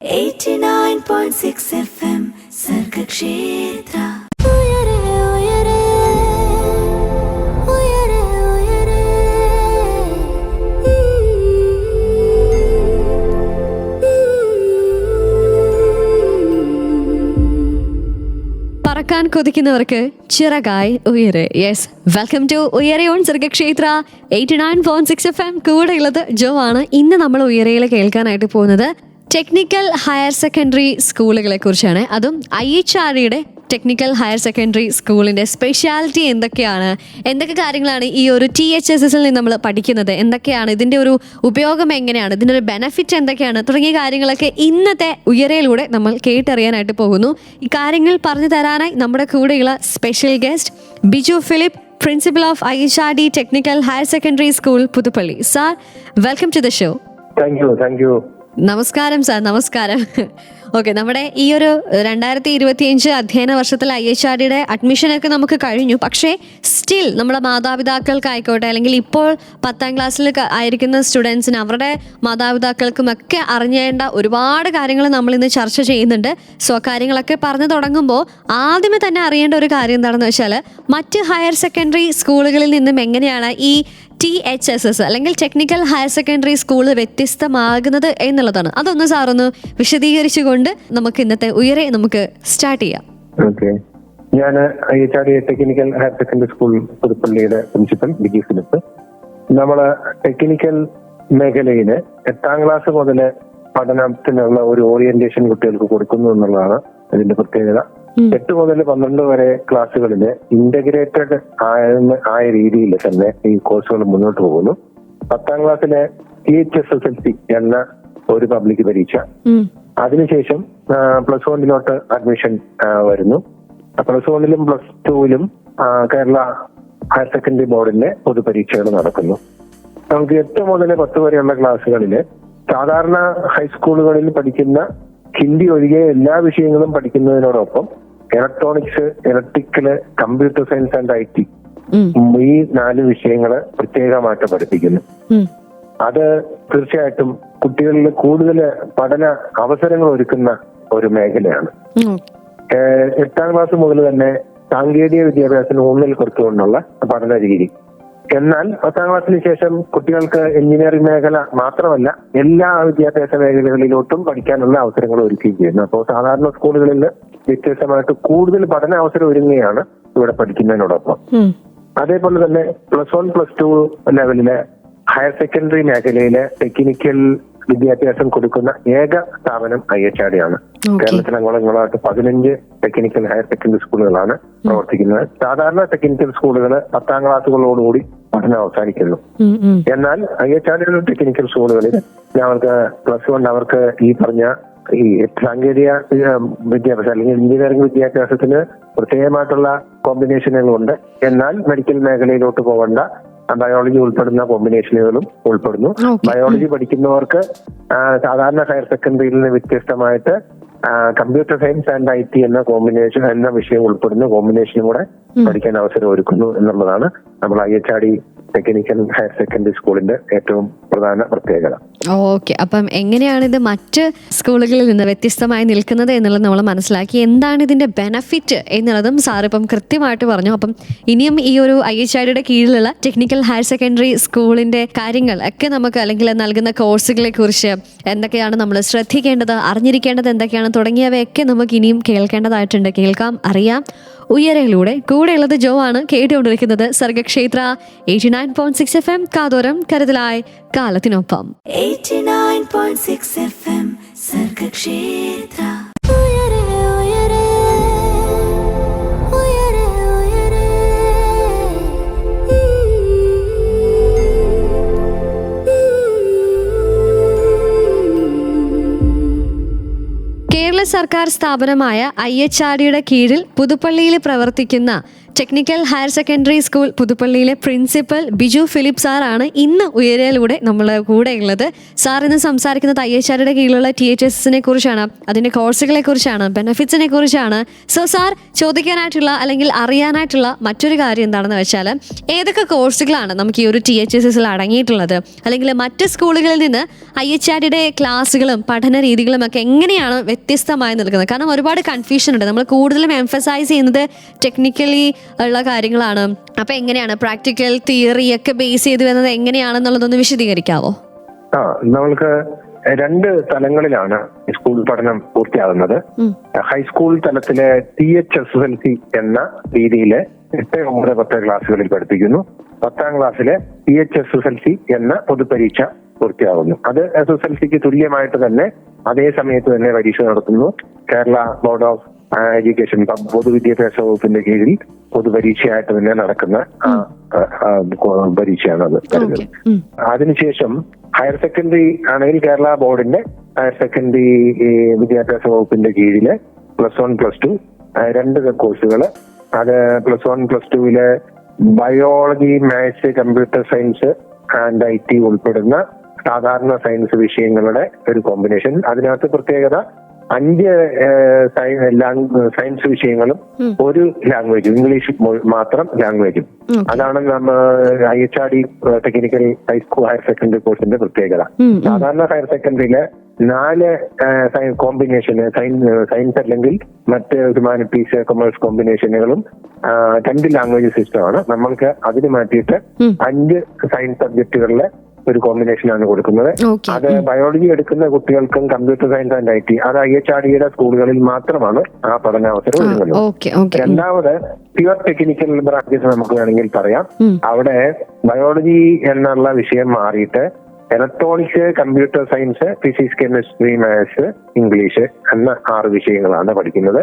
89.6 FM Sargakshetra. പറക്കാൻ കൊതിക്കുന്നവർക്ക് ചിറകായി Uyare. Yes, welcome to Uyare on Sargakshetra 89.6 FM. കൂടെ ഉള്ളത് ജോ ആണ്. ഇന്ന് നമ്മൾ ഉയരയിൽ കേൾക്കാനായിട്ട് പോകുന്നത് ടെക്നിക്കൽ ഹയർ സെക്കൻഡറി സ്കൂളുകളെ കുറിച്ചാണ്. അതും IHRDയുടെ ടെക്നിക്കൽ ഹയർ സെക്കൻഡറി സ്കൂളിൻ്റെ സ്പെഷ്യാലിറ്റി എന്തൊക്കെയാണ്, എന്തൊക്കെ കാര്യങ്ങളാണ് ഈ ഒരു THSSൽ നിന്ന് നമ്മൾ പഠിക്കുന്നത്, എന്തൊക്കെയാണ് ഇതിൻ്റെ ഒരു ഉപയോഗം, എങ്ങനെയാണ് ഇതിൻ്റെ ഒരു ബെനഫിറ്റ് എന്തൊക്കെയാണ് തുടങ്ങിയ കാര്യങ്ങളൊക്കെ ഇന്നത്തെ ഉയരയിലൂടെ നമ്മൾ കേട്ടറിയാനായിട്ട് പോകുന്നു. ഈ കാര്യങ്ങൾ പറഞ്ഞു തരാനായി നമ്മുടെ കൂടെയുള്ള special guest Biju Philip, principal of IHRD technical higher secondary school Puthuppally. Sir, welcome to the show. Thank you. നമസ്കാരം സാർ. നമസ്കാരം. ഓക്കെ, നമ്മുടെ ഈ ഒരു 2025 അധ്യയന വർഷത്തിൽ IHRDയുടെ അഡ്മിഷനൊക്കെ നമുക്ക് കഴിഞ്ഞു. പക്ഷേ സ്റ്റിൽ നമ്മുടെ മാതാപിതാക്കൾക്കായിക്കോട്ടെ, അല്ലെങ്കിൽ ഇപ്പോൾ 10ാം ക്ലാസ്സിൽ ആയിരിക്കുന്ന സ്റ്റുഡൻസിന് അവരുടെ മാതാപിതാക്കൾക്കുമൊക്കെ അറിഞ്ഞേണ്ട ഒരുപാട് കാര്യങ്ങൾ നമ്മൾ ഇന്ന് ചർച്ച ചെയ്യുന്നുണ്ട്. സോ കാര്യങ്ങളൊക്കെ പറഞ്ഞു തുടങ്ങുമ്പോൾ ആദ്യമേ തന്നെ അറിയേണ്ട ഒരു കാര്യം എന്താണെന്ന് വെച്ചാൽ, മറ്റ് ഹയർ സെക്കൻഡറി സ്കൂളുകളിൽ നിന്നും എങ്ങനെയാണ് ഈ THSS അല്ലെങ്കിൽ ടെക്നിക്കൽ ഹയർ സെക്കൻഡറി സ്കൂൾ വ്യത്യസ്തമാകുന്നത് എന്നുള്ളതാണ്. അതൊന്ന് സാറൊന്ന് വിശദീകരിച്ചുകൊണ്ട് നമുക്ക് ഇന്നത്തെ ഉയരെ നമുക്ക് സ്റ്റാർട്ട് ചെയ്യാം. ഓക്കെ, ഞാൻ IHRD technical higher secondary school പുതുപ്പള്ളിയുടെ പ്രിൻസിപ്പൽ ബിജു ഫിലിപ്പ്. നമ്മള് ടെക്നിക്കൽ മേഖലയില് 8ാം ക്ലാസ് മുതൽ പഠനത്തിനുള്ള ഒരു ഓറിയന്റേഷൻ കുട്ടികൾക്ക് കൊടുക്കുന്നു എന്നുള്ളതാണ് അതിന്റെ പ്രത്യേകത. 8 മുതൽ 12 വരെ ക്ലാസ്സുകളില് ഇന്റഗ്രേറ്റഡ് ആയ രീതിയിൽ തന്നെ ഈ കോഴ്സുകൾ മുന്നോട്ട് പോകുന്നു. 10ാം ക്ലാസ്സിലെ THSSLC എന്ന ഒരു പബ്ലിക് പരീക്ഷ, അതിനുശേഷം +1 അഡ്മിഷൻ വരുന്നു. +1 +2 കേരള ഹയർ സെക്കൻഡറി ബോർഡിന്റെ പൊതുപരീക്ഷകൾ നടക്കുന്നു. നമുക്ക് 8 മുതൽ 10 വരെയുള്ള ക്ലാസ്സുകളില് സാധാരണ ഹൈസ്കൂളുകളിൽ പഠിക്കുന്ന ഹിന്ദി ഒഴികെ എല്ലാ വിഷയങ്ങളും പഠിക്കുന്നതിനോടൊപ്പം electronics, electrical, computer science and IT ഈ 4 വിഷയങ്ങള് പ്രത്യേകമായിട്ട് പഠിപ്പിക്കുന്നു. അത് തീർച്ചയായിട്ടും കുട്ടികളിൽ കൂടുതൽ പഠന അവസരങ്ങൾ ഒരുക്കുന്ന ഒരു മേഖലയാണ്. 8ാം ക്ലാസ് മുതൽ തന്നെ സാങ്കേതിക വിദ്യാഭ്യാസത്തിന് ഊന്നൽ കൊടുത്തുകൊണ്ടുള്ള പഠന രീതി. എന്നാൽ 10ാം ക്ലാസ്സിന് ശേഷം കുട്ടികൾക്ക് എഞ്ചിനീയറിംഗ് മേഖല മാത്രമല്ല എല്ലാ വിദ്യാഭ്യാസ മേഖലകളിലോട്ടും പഠിക്കാനുള്ള അവസരങ്ങൾ ഒരുക്കുകയും ചെയ്യുന്നു. അപ്പോൾ സാധാരണ സ്കൂളുകളിൽ വ്യത്യസ്തമായിട്ട് കൂടുതൽ പഠന അവസരം ഒരുങ്ങുകയാണ് ഇവിടെ പഠിക്കുന്നതിനോടൊപ്പം. അതേപോലെ തന്നെ +1 +2 ലെവലിലെ ഹയർ സെക്കൻഡറി മേഖലയിലെ ടെക്നിക്കൽ വിദ്യാഭ്യാസം കൊടുക്കുന്ന ഏക സ്ഥാപനം IHRD ആണ്. കേരളത്തിലങ്ങോളങ്ങളായിട്ട് 15 ടെക്നിക്കൽ ഹയർ സെക്കൻഡറി സ്കൂളുകളാണ് പ്രവർത്തിക്കുന്നത്. സാധാരണ ടെക്നിക്കൽ സ്കൂളുകൾ 10ാം ക്ലാസ്സുകളോടുകൂടി പഠനം അവസാനിക്കുന്നു. എന്നാൽ IHRD ടെക്നിക്കൽ സ്കൂളുകളിൽ ഞങ്ങൾക്ക് +1 അവർക്ക് ഈ പറഞ്ഞ ഈ സാങ്കേതിക വിദ്യാഭ്യാസം അല്ലെങ്കിൽ എഞ്ചിനീയറിംഗ് വിദ്യാഭ്യാസത്തിന് പ്രത്യേകമായിട്ടുള്ള കോമ്പിനേഷനുകളുണ്ട്. എന്നാൽ മെഡിക്കൽ മേഖലയിലോട്ട് പോകേണ്ട ബയോളജി ഉൾപ്പെടുന്ന കോമ്പിനേഷനുകളും ഉൾപ്പെടുന്നു. ബയോളജി പഠിക്കുന്നവർക്ക് സാധാരണ ഹയർ സെക്കൻഡറിയിൽ നിന്ന് വ്യത്യസ്തമായിട്ട് കമ്പ്യൂട്ടർ സയൻസ് ആൻഡ് IT എന്ന വിഷയം ഉൾപ്പെടുന്ന കോമ്പിനേഷനും കൂടെ പഠിക്കാൻ അവസരം ഒരുക്കുന്നു എന്നുള്ളതാണ് നമ്മൾ IHRD ടെക്നിക്കൽ ഹയർ സെക്കൻഡറി സ്കൂളിന്റെ ഏറ്റവും പ്രധാന പ്രത്യേകത. ഓക്കെ, അപ്പം എങ്ങനെയാണ് ഇത് മറ്റ് സ്കൂളുകളിൽ നിന്ന് വ്യത്യസ്തമായി നിൽക്കുന്നത് എന്നുള്ളത് നമ്മൾ മനസ്സിലാക്കി. എന്താണ് ഇതിന്റെ ബെനഫിറ്റ് എന്നുള്ളതും സാർ ഇപ്പം കൃത്യമായിട്ട് പറഞ്ഞു. അപ്പം ഇനിയും ഈ ഒരു IHRDയുടെ കീഴിലുള്ള ടെക്നിക്കൽ ഹയർ സെക്കൻഡറി സ്കൂളിന്റെ കാര്യങ്ങൾ ഒക്കെ നമുക്ക്, അല്ലെങ്കിൽ നൽകുന്ന കോഴ്സുകളെ കുറിച്ച് എന്തൊക്കെയാണ് നമ്മൾ ശ്രദ്ധിക്കേണ്ടത്, അറിഞ്ഞിരിക്കേണ്ടത് എന്തൊക്കെയാണ് തുടങ്ങിയവയൊക്കെ നമുക്ക് ഇനിയും കേൾക്കേണ്ടതായിട്ടുണ്ട്. കേൾക്കാം, അറിയാം ഉയരയിലൂടെ. കൂടെയുള്ളത് ജോ ആണ്. കേട്ടുകൊണ്ടിരിക്കുന്നത് സർഗക്ഷേത്ര 89.6 FM. കാതോരം കരുതലായി കാലത്തിനൊപ്പം. 89.6 FM Sargakshetra. കേരള സർക്കാർ സ്ഥാപനമായ IHRDയുടെ കീഴിൽ പുതുപ്പള്ളിയിൽ പ്രവർത്തിക്കുന്ന ടെക്നിക്കൽ ഹയർ സെക്കൻഡറി സ്കൂൾ പുതുപ്പള്ളിയിലെ പ്രിൻസിപ്പൽ ബിജു ഫിലിപ്പ് സാറാണ് ഇന്ന് ഉയരയിലൂടെ നമ്മളെ കൂടെ ഉള്ളത്. സാർ ഇന്ന് സംസാരിക്കുന്നത് IHRയുടെ കീഴിലുള്ള THSസിനെ കുറിച്ചാണ്, അതിൻ്റെ കോഴ്സുകളെ കുറിച്ചാണ്, ബെനിഫിറ്റ്സിനെ കുറിച്ചാണ്. സോ സാർ ചോദിക്കാനായിട്ടുള്ള അല്ലെങ്കിൽ അറിയാനായിട്ടുള്ള മറ്റൊരു കാര്യം എന്താണെന്ന് വെച്ചാൽ, ഏതൊക്കെ കോഴ്സുകളാണ് നമുക്ക് ഈ ഒരു THSസിൽ അടങ്ങിയിട്ടുള്ളത്, അല്ലെങ്കിൽ മറ്റ് സ്കൂളുകളിൽ നിന്ന് IHRയുടെ ക്ലാസ്സുകളും പഠന രീതികളും ഒക്കെ എങ്ങനെയാണ് വ്യത്യസ്തമായി നിൽക്കുന്നത്? കാരണം ഒരുപാട് കൺഫ്യൂഷൻ ഉണ്ട്. നമ്മൾ കൂടുതലും എംഫസൈസ് ചെയ്യുന്നത് ടെക്നിക്കലി ഉള്ള കാര്യങ്ങളാണ്. അപ്പൊ എങ്ങനെയാണ് പ്രാക്ടിക്കൽ തിയറി ഒക്കെ ബേസ് ചെയ്ത് വരുന്നത് എങ്ങനെയാണെന്നുള്ളതൊന്ന് വിശദീകരിക്കാവോ? നമ്മൾക്ക് 2 തലങ്ങളിലാണ് സ്കൂൾ പഠനം പൂർത്തിയാകുന്നത്. ഹൈസ്കൂൾ തലത്തിലെ THSSLC എന്ന രീതിയിൽ 8, 9, 10 ക്ലാസ്സുകളിൽ പഠിപ്പിക്കുന്നു. 10ാം ക്ലാസ്സിലെ THSSLC എന്ന പൊതുപരീക്ഷ പൂർത്തിയാകുന്നു. അത് SSLCക്ക് തുല്യമായിട്ട് തന്നെ അതേ സമയത്ത് തന്നെ പരീക്ഷ നടത്തുന്നു. കേരള ബോർഡ് ഓഫ് എഡ്യൂക്കേഷൻ പൊതുവിദ്യാഭ്യാസ വകുപ്പിന്റെ കീഴിൽ പൊതുപരീക്ഷയായിട്ട് തന്നെ നടക്കുന്ന പരീക്ഷയാണ് അത് വരുന്നത്. അതിനുശേഷം ഹയർ സെക്കൻഡറി ആണെങ്കിൽ കേരള ബോർഡിന്റെ ഹയർ സെക്കൻഡറി വിദ്യാഭ്യാസ വകുപ്പിന്റെ കീഴില് +1, +2 2 കോഴ്സുകൾ. അത് +1, +2 biology, maths, computer science and IT ഉൾപ്പെടുന്ന സാധാരണ സയൻസ് വിഷയങ്ങളുടെ ഒരു കോമ്പിനേഷൻ. അതിനകത്ത് പ്രത്യേകത 5 സയൻസ് വിഷയങ്ങളും 1 ലാംഗ്വേജും, ഇംഗ്ലീഷ് മാത്രം ലാംഗ്വേജും. അതാണ് IHRD technical high school higher secondary കോഴ്സിന്റെ പ്രത്യേകത. സാധാരണ ഹയർ സെക്കൻഡറിയിലെ 4 കോമ്പിനേഷന് സയൻസ് അല്ലെങ്കിൽ മറ്റ് ഹ്യൂമാനിറ്റീസ്, കൊമേഴ്സ് കോമ്പിനേഷനുകളും 2 ലാംഗ്വേജ് സിസ്റ്റമാണ്. നമ്മൾക്ക് അതിന് മാറ്റിയിട്ട് 5 സയൻസ് സബ്ജക്റ്റുകളിലെ ഒരു കോമ്പിനേഷനാണ് കൊടുക്കുന്നത്. അത് ബയോളജി എടുക്കുന്ന കുട്ടികൾക്കും കമ്പ്യൂട്ടർ സയൻസ് ആൻഡ് IT അത് IHRDയുടെ സ്കൂളുകളിൽ മാത്രമാണ് ആ പഠനാവസരം ഒരുങ്ങുന്നത്. രണ്ടാമത് പ്യുവർ ടെക്നിക്കൽ ബ്രാഞ്ചസ് നമുക്ക് വേണമെങ്കിൽ പറയാം. അവിടെ ബയോളജി എന്നുള്ള വിഷയം മാറിയിട്ട് electronics, computer science, physics, chemistry, maths, English എന്ന 6 വിഷയങ്ങളാണ് പഠിക്കുന്നത്.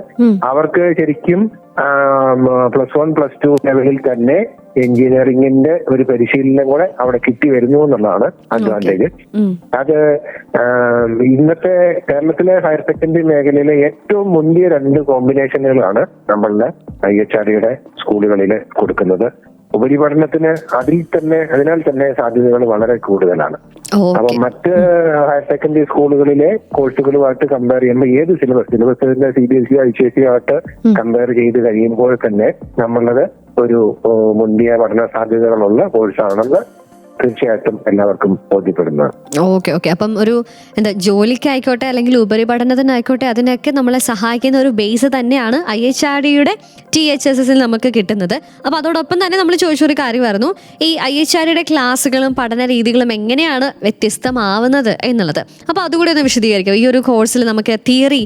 അവർക്ക് ശരിക്കും +1, +2 ലെവലിൽ തന്നെ എഞ്ചിനീയറിംഗിന്റെ ഒരു പരിശീലനം കൂടെ അവിടെ കിട്ടി വരുന്നു എന്നുള്ളതാണ് അഡ്വാൻറ്റേജ്. അത് ഇന്നത്തെ കേരളത്തിലെ ഹയർ സെക്കൻഡറി മേഖലയിലെ ഏറ്റവും മുന്തിയ 2 കോമ്പിനേഷനുകളാണ് നമ്മളുടെ IHRDയുടെ സ്കൂളുകളിൽ കൊടുക്കുന്നത്. ഉപരിപഠനത്തിന് അതിനാൽ തന്നെ സാധ്യതകൾ വളരെ കൂടുതലാണ്. അപ്പൊ മറ്റ് ഹയർ സെക്കൻഡറി സ്കൂളുകളിലെ കോഴ്സുകളുമായിട്ട് കമ്പയർ ചെയ്യുമ്പോൾ ഏത് സിലബസിന്റെ CBSE, ICSE ആയിട്ട് കമ്പയർ ചെയ്ത് കഴിയുമ്പോൾ തന്നെ നമ്മളുടെ ഒരു മുന്തിയ പഠന സാധ്യതകളുള്ള കോഴ്സാണെന്ന് തീർച്ചയായിട്ടും എല്ലാവർക്കും ബോധ്യപ്പെടുന്നതാണ്. ഓക്കെ. അപ്പം ഒരു ജോലിക്കായിക്കോട്ടെ അല്ലെങ്കിൽ ഉപരിപഠനത്തിനായിക്കോട്ടെ അതിനൊക്കെ നമ്മളെ സഹായിക്കുന്ന ഒരു ബേസ് തന്നെയാണ് IHRDയുടെ THSSൽ നമുക്ക് കിട്ടുന്നത്. അപ്പൊ അതോടൊപ്പം തന്നെ നമ്മൾ ചോദിച്ചൊരു കാര്യമായിരുന്നു, ഈ IHRDയുടെ ക്ലാസ്സുകളും പഠന രീതികളും എങ്ങനെയാണ് വ്യത്യസ്തമാവുന്നത് എന്നുള്ളത്. അപ്പൊ അതുകൂടി ഒന്ന് വിശദീകരിക്കും. ഈ ഒരു കോഴ്സിൽ നമുക്ക് തിയറി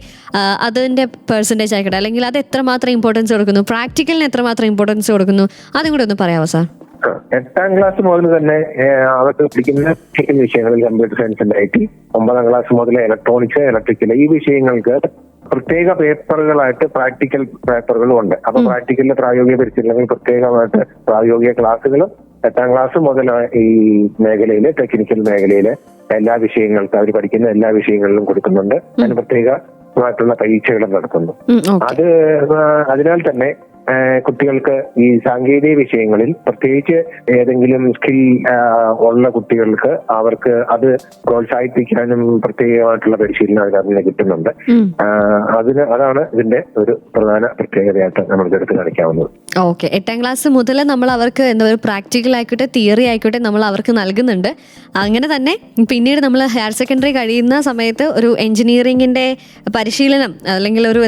അതിന്റെ പെർസെന്റേജ് ആയിക്കോട്ടെ, അല്ലെങ്കിൽ അത് എത്രമാത്രം ഇമ്പോർട്ടൻസ് കൊടുക്കുന്നു, പ്രാക്ടിക്കലിന് എത്രമാത്രം ഇമ്പോർട്ടൻസ് കൊടുക്കുന്നു, അതും കൂടി ഒന്ന് പറയാമോ സാർ? 8ാം ക്ലാസ് മുതൽ തന്നെ അവർക്ക് പഠിക്കുന്ന ടെക്നിക്കൽ വിഷയങ്ങളിൽ computer science and IT, 9ാം class മുതൽ ഇലക്ട്രോണിക്സ്, ഇലക്ട്രിക്കൽ ഈ വിഷയങ്ങൾക്ക് പ്രത്യേക പേപ്പറുകളായിട്ട് പ്രാക്ടിക്കൽ പേപ്പറുകളും ഉണ്ട്. അപ്പൊ പ്രാക്ടിക്കലിലെ പ്രായോഗിക പരിശീലനങ്ങൾ പ്രത്യേകമായിട്ട് പ്രായോഗിക ക്ലാസ്സുകളും 8ാം ക്ലാസ് മുതൽ ഈ മേഖലയിലെ ടെക്നിക്കൽ മേഖലയിലെ എല്ലാ വിഷയങ്ങൾക്കും അവർ പഠിക്കുന്ന എല്ലാ വിഷയങ്ങളിലും കൊടുക്കുന്നുണ്ട്. അതിന് പ്രത്യേകമായിട്ടുള്ള പരീക്ഷകളും നടത്തുന്നു. അതിനാൽ തന്നെ കുട്ടികൾക്ക് ഈ സാങ്കേതിക വിഷയങ്ങളിൽ പ്രത്യേകിച്ച് ഏതെങ്കിലും സ്കിൽ ഉള്ള കുട്ടികൾക്ക് അവർക്ക് അത് പ്രോത്സാഹിപ്പിക്കാനും പ്രത്യേകമായിട്ടുള്ള പരിശീലനം അതിനകത്ത് കിട്ടുന്നുണ്ട്. അതാണ് ഇതിന്റെ ഒരു പ്രധാന പ്രത്യേകതയായിട്ട് നമ്മൾക്ക് എടുത്ത് കാണിക്കാവുന്നത്. ഓക്കെ. 8ാം ക്ലാസ് മുതൽ നമ്മൾ അവർക്ക് പ്രാക്ടിക്കൽ ആയിക്കോട്ടെ തിയറി ആയിക്കോട്ടെ നമ്മൾ അവർക്ക് നൽകുന്നുണ്ട്. അങ്ങനെ തന്നെ പിന്നീട് നമ്മൾ ഹയർ സെക്കൻഡറി കഴിയുന്ന സമയത്ത് ഒരു എഞ്ചിനീയറിംഗിന്റെ പരിശീലനം അല്ലെങ്കിൽ ഒരു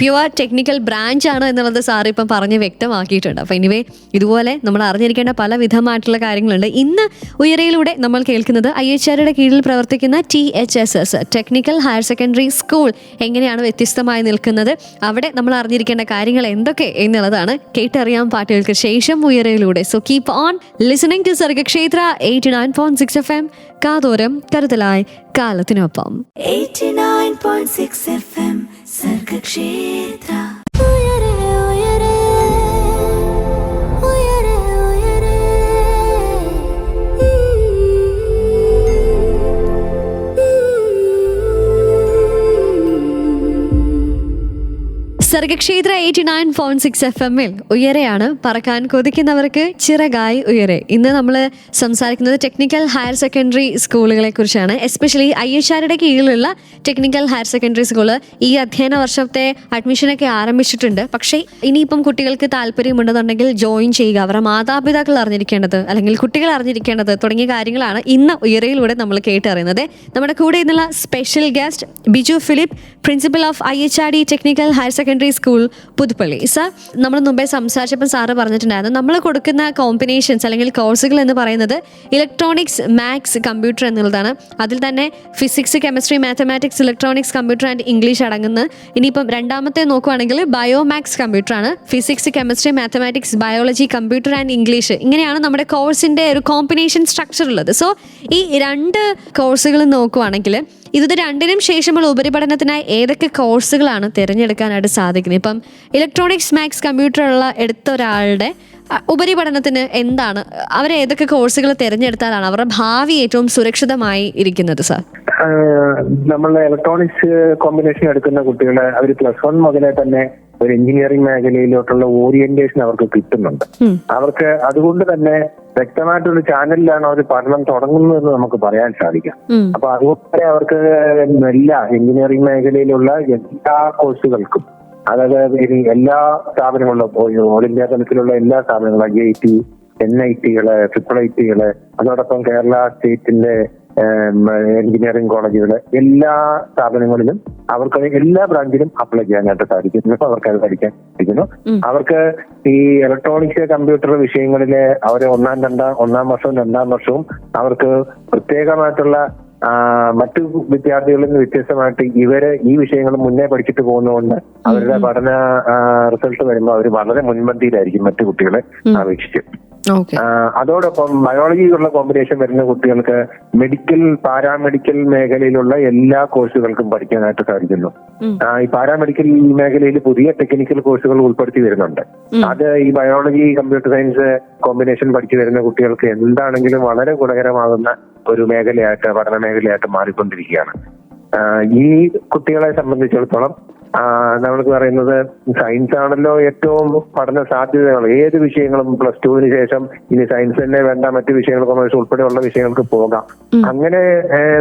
പ്യുവർ ടെക്നിക്കൽ ബ്രാഞ്ച് ആണ് എന്നുള്ളത് സാർ ഇപ്പം പറഞ്ഞ് വ്യക്തമാക്കിയിട്ടുണ്ട്. അപ്പോൾ എനിവേ ഇതുപോലെ നമ്മൾ അറിഞ്ഞിരിക്കേണ്ട പല വിധമായിട്ടുള്ള കാര്യങ്ങളുണ്ട്. ഇന്ന് ഉയരയിലൂടെ നമ്മൾ കേൾക്കുന്നത് IHRDയുടെ കീഴിൽ പ്രവർത്തിക്കുന്ന THSS technical higher secondary school എങ്ങനെയാണ് വ്യത്യസ്തമായി നിൽക്കുന്നത്, അവിടെ നമ്മൾ അറിഞ്ഞിരിക്കേണ്ട കാര്യങ്ങൾ എന്തൊക്കെ എന്നുള്ളതാണ്. കേട്ടറിയാം പാട്ടുകൾക്ക് ശേഷം ഉയരയിലൂടെ. So keep on listening to Sargakshetra 89.6 FM. കാതോരം കരുതലായി കാലത്തിനൊപ്പം. 89.6 FM സർഗക്ഷേത്ര. സർഗക്ഷേത്ര 89.6 FM ഉയരെയാണ് പറക്കാൻ കൊതിക്കുന്നവർക്ക് ചിറകായി ഉയരെ. ഇന്ന് നമ്മൾ സംസാരിക്കുന്നത് ടെക്നിക്കൽ ഹയർ സെക്കൻഡറി സ്കൂളുകളെ കുറിച്ചാണ്. എസ്പെഷ്യലി IHRയുടെ കീഴിലുള്ള ടെക്നിക്കൽ ഹയർ സെക്കൻഡറി സ്കൂള് ഈ അധ്യയന വർഷത്തെ അഡ്മിഷനൊക്കെ ആരംഭിച്ചിട്ടുണ്ട്. പക്ഷേ ഇനിയിപ്പം കുട്ടികൾക്ക് താല്പര്യമുണ്ടെന്നുണ്ടെങ്കിൽ ജോയിൻ ചെയ്യുക. അവരുടെ മാതാപിതാക്കൾ അറിഞ്ഞിരിക്കേണ്ടത് അല്ലെങ്കിൽ കുട്ടികൾ അറിഞ്ഞിരിക്കേണ്ടത് തുടങ്ങിയ കാര്യങ്ങളാണ് ഇന്ന് ഉയരയിലൂടെ നമ്മൾ കേട്ടറിയുന്നത്. നമ്മുടെ കൂടെ ഇന്നുള്ള special guest Biju Philip, principal of IHRD technical higher secondary school Puthuppally. Sir, നമ്മൾ മുമ്പേ സംസാരിച്ചപ്പോൾ സാറ് പറഞ്ഞിട്ടുണ്ടായിരുന്നു നമ്മൾ കൊടുക്കുന്ന കോമ്പിനേഷൻസ് അല്ലെങ്കിൽ കോഴ്സുകൾ എന്ന് പറയുന്നത് ഇലക്ട്രോണിക്സ്, മാത്സ്, കമ്പ്യൂട്ടർ എന്നുള്ളതാണ്. അതിൽ തന്നെ physics, chemistry, mathematics, electronics, computer and English അടങ്ങുന്ന. ഇനിയിപ്പം രണ്ടാമത്തെ നോക്കുകയാണെങ്കിൽ ബയോ മാത്സ് കമ്പ്യൂട്ടറാണ്. Physics, chemistry, mathematics, biology, computer and English, ഇങ്ങനെയാണ് നമ്മുടെ കോഴ്സിൻ്റെ ഒരു കോമ്പിനേഷൻ സ്ട്രക്ചർ ഉള്ളത്. സോ ഈ രണ്ട് കോഴ്സുകൾ നോക്കുകയാണെങ്കിൽ ഇത് രണ്ടിനും ശേഷമുള്ള ഉപരിപഠനത്തിനായി ഏതൊക്കെ കോഴ്സുകളാണ് തിരഞ്ഞെടുക്കാനായിട്ട് സാധിക്കുന്നത്? ഇപ്പം ഇലക്ട്രോണിക്സ്, മാത്സ്, കമ്പ്യൂട്ടർ ഉള്ള എടുത്ത ഒരാളുടെ ഉപരിപഠനത്തിന് എന്താണ് അവർ ഏതൊക്കെ കോഴ്സുകൾ തിരഞ്ഞെടുത്താലാണ് അവരുടെ ഭാവി ഏറ്റവും സുരക്ഷിതമായി ഇരിക്കുന്നത്? സാർ, നമ്മൾ ഇലക്ട്രോണിക്സ് കോമ്പിനേഷൻ എടുക്കുന്ന കുട്ടികളെ അവർ +1 മുതലേ തന്നെ ഒരു എഞ്ചിനീയറിംഗ് മേഖലയിലോട്ടുള്ള ഓറിയന്റേഷൻ അവർക്ക് കിട്ടുന്നുണ്ട്. അവർക്ക് അതുകൊണ്ട് തന്നെ വ്യക്തമായിട്ടൊരു ചാനലിലാണ് അവർ പഠനം തുടങ്ങുന്നതെന്ന് നമുക്ക് പറയാൻ സാധിക്കാം. അപ്പൊ അതുകൊണ്ട് അവർക്ക് എല്ലാ എഞ്ചിനീയറിംഗ് മേഖലയിലുള്ള എല്ലാ കോഴ്സുകൾക്കും, അതായത് എല്ലാ സ്ഥാപനങ്ങളിലും ഓൾ ഇന്ത്യ തലത്തിലുള്ള എല്ലാ സ്ഥാപനങ്ങളും IIT, NIT-കള്, IIIT-കള്, അതോടൊപ്പം കേരള സ്റ്റേറ്റിന്റെ എഞ്ചിനീയറിംഗ് കോളേജുകള്, എല്ലാ സ്ഥാപനങ്ങളിലും അവർക്ക് എല്ലാ ബ്രാഞ്ചിലും അപ്ലൈ ചെയ്യാനായിട്ട് സാധിക്കുന്നു. അവർക്ക് അത് പഠിക്കാൻ സാധിക്കുന്നു. അവർക്ക് ഈ ഇലക്ട്രോണിക്സ്, കമ്പ്യൂട്ടർ വിഷയങ്ങളിലെ അവർ ഒന്നാം വർഷവും 2ാം വർഷവും അവർക്ക് പ്രത്യേകമായിട്ടുള്ള മറ്റു വിദ്യാർത്ഥികളിൽ നിന്ന് വ്യത്യസ്തമായിട്ട് ഇവര് ഈ വിഷയങ്ങൾ മുന്നേ പഠിച്ചിട്ട് പോകുന്നതുകൊണ്ട് അവരുടെ പഠന റിസൾട്ട് വരുമ്പോൾ അവർ വളരെ മുൻപന്തിയിലായിരിക്കും മറ്റു കുട്ടികളെ അപേക്ഷിച്ച്. അതോടൊപ്പം ബയോളജിയിലുള്ള കോമ്പിനേഷൻ വരുന്ന കുട്ടികൾക്ക് മെഡിക്കൽ, പാരാമെഡിക്കൽ മേഖലയിലുള്ള എല്ലാ കോഴ്സുകൾക്കും പഠിക്കാനായിട്ട് സാധിക്കുന്നു. ഈ പാരാമെഡിക്കൽ മേഖലയിൽ പുതിയ ടെക്നിക്കൽ കോഴ്സുകൾ ഉൾപ്പെടുത്തി വരുന്നുണ്ട്. അത് ഈ ബയോളജി, കമ്പ്യൂട്ടർ സയൻസ് കോമ്പിനേഷൻ പഠിച്ചു വരുന്ന കുട്ടികൾക്ക് എന്താണെങ്കിലും വളരെ ഗുണകരമാകുന്ന ഒരു മേഖലയായിട്ട്, പഠന മേഖലയായിട്ട് മാറിക്കൊണ്ടിരിക്കുകയാണ്. ഈ കുട്ടികളെ സംബന്ധിച്ചിടത്തോളം നമ്മൾക്ക് പറയുന്നത് സയൻസ് ആണല്ലോ ഏറ്റവും പഠന സാധ്യതകൾ. ഏത് വിഷയങ്ങളും +2-ന് ശേഷം ഇനി സയൻസ് തന്നെ വേണ്ട, മറ്റു വിഷയങ്ങൾ, കൊമേഴ്സ് ഉൾപ്പെടെയുള്ള വിഷയങ്ങൾക്ക് പോകാം. അങ്ങനെ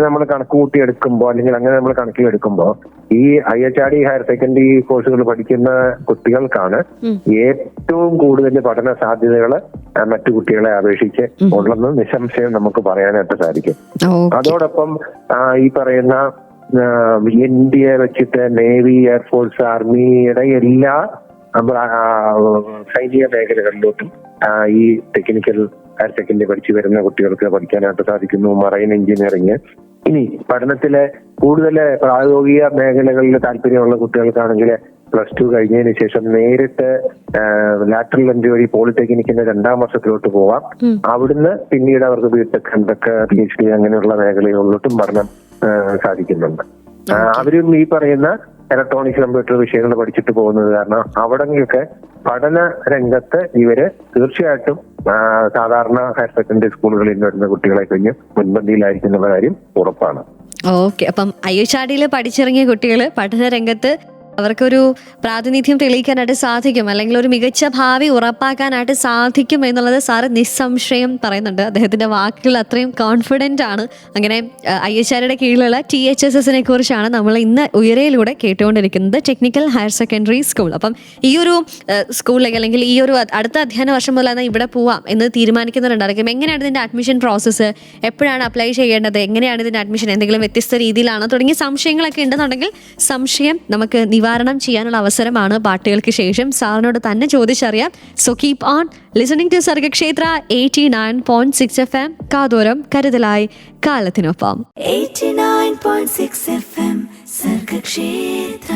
നമ്മൾ കണക്ക് എടുക്കുമ്പോൾ അല്ലെങ്കിൽ അങ്ങനെ നമ്മൾ കണക്കിലെടുക്കുമ്പോൾ ഈ IHRD ഹയർ സെക്കൻഡറി കോഴ്സുകൾ പഠിക്കുന്ന കുട്ടികൾക്കാണ് ഏറ്റവും കൂടുതൽ പഠന സാധ്യതകൾ മറ്റു കുട്ടികളെ അപേക്ഷിച്ച് ഉള്ളതെന്ന് നിസ്സംശയം നമുക്ക് പറയാനായിട്ട് സാധിക്കും. അതോടൊപ്പം ഈ പറയുന്ന ഇന്ത്യ വെച്ചിട്ട് നേവി, എയർഫോഴ്സ്, ആർമിയുടെ എല്ലാ സൈനിക മേഖലകളിലോട്ടും ഈ ടെക്നിക്കൽ ഹയർ സെക്കൻഡറി പഠിച്ചു വരുന്ന കുട്ടികൾക്ക് പഠിക്കാനായിട്ട് സാധിക്കുന്നു. Marine engineering. ഇനി പഠനത്തിലെ കൂടുതൽ പ്രായോഗിക മേഖലകളിൽ താല്പര്യമുള്ള കുട്ടികൾക്കാണെങ്കിൽ +2 കഴിഞ്ഞതിന് ശേഷം നേരിട്ട് ലാറ്ററൽ എൻട്രി വഴി പോളിടെക്നിക്കിന്റെ 2ാം വർഷത്തിലോട്ട് പോവാം. അവിടുന്ന് പിന്നീട് അവർക്ക് BTech, MTech, PhD അങ്ങനെയുള്ള മേഖലകളിലോട്ടും പഠനം സാധിക്കുന്നുണ്ട്. അവരും ഈ പറയുന്ന ഇലക്ട്രോണിക്സ്, കമ്പ്യൂട്ടർ വിഷയങ്ങൾ പഠിച്ചിട്ട് പോകുന്നത് കാരണം അവിടെയൊക്കെ പഠന രംഗത്ത് ഇവര് തീർച്ചയായിട്ടും സാധാരണ ഹയർ സെക്കൻഡറി സ്കൂളുകളിൽ വരുന്ന കുട്ടികളെ കഴിഞ്ഞ് മുൻപന്തിയിലായിരിക്കുന്ന കാര്യം ഉറപ്പാണ്. ഓക്കെ, അപ്പം IHRD പഠിച്ചിറങ്ങിയ കുട്ടികൾ പഠന രംഗത്ത് അവർക്കൊരു പ്രാതിനിധ്യം തെളിയിക്കാനായിട്ട് സാധിക്കും, അല്ലെങ്കിൽ ഒരു മികച്ച ഭാവി ഉറപ്പാക്കാനായിട്ട് സാധിക്കും എന്നുള്ളത് സാറ് നിസ്സംശയം പറയുന്നുണ്ട്. അദ്ദേഹത്തിന്റെ വാക്കുകൾ അത്രയും കോൺഫിഡന്റ് ആണ്. അങ്ങനെ IHRയുടെ കീഴിലുള്ള THSS-നെ കുറിച്ചാണ് നമ്മൾ ഇന്ന് ഉയരയിലൂടെ കേട്ടുകൊണ്ടിരിക്കുന്നത്, ടെക്നിക്കൽ ഹയർ സെക്കൻഡറി സ്കൂൾ. അപ്പം ഈ ഒരു സ്കൂളിലേക്ക് അല്ലെങ്കിൽ ഈ ഒരു അടുത്ത അധ്യയന വർഷം മുതലാണ് ഇവിടെ പോവാം എന്ന് തീരുമാനിക്കുന്നവരുണ്ടായിരിക്കും. എങ്ങനെയാണ് ഇതിന്റെ അഡ്മിഷൻ പ്രോസസ്സ്, എപ്പോഴാണ് അപ്ലൈ ചെയ്യേണ്ടത്, എങ്ങനെയാണ് ഇതിന്റെ അഡ്മിഷൻ, എന്തെങ്കിലും വ്യത്യസ്ത രീതിയിലാണോ തുടങ്ങിയ സംശയങ്ങളൊക്കെ ഉണ്ടെന്നുണ്ടെങ്കിൽ സംശയം നമുക്ക് നിവാരണം ചെയ്യാനുള്ള അവസരമാണ് പാട്ടുകൾക്ക് ശേഷം. സാറിനോട് തന്നെ ചോദിച്ചറിയാം. So keep on listening to Sargakshetra 89.6 FM. കാതോരം കരുതലായി കാലത്തിനൊപ്പം. 89.6 FM സർഗക്ഷേത്ര.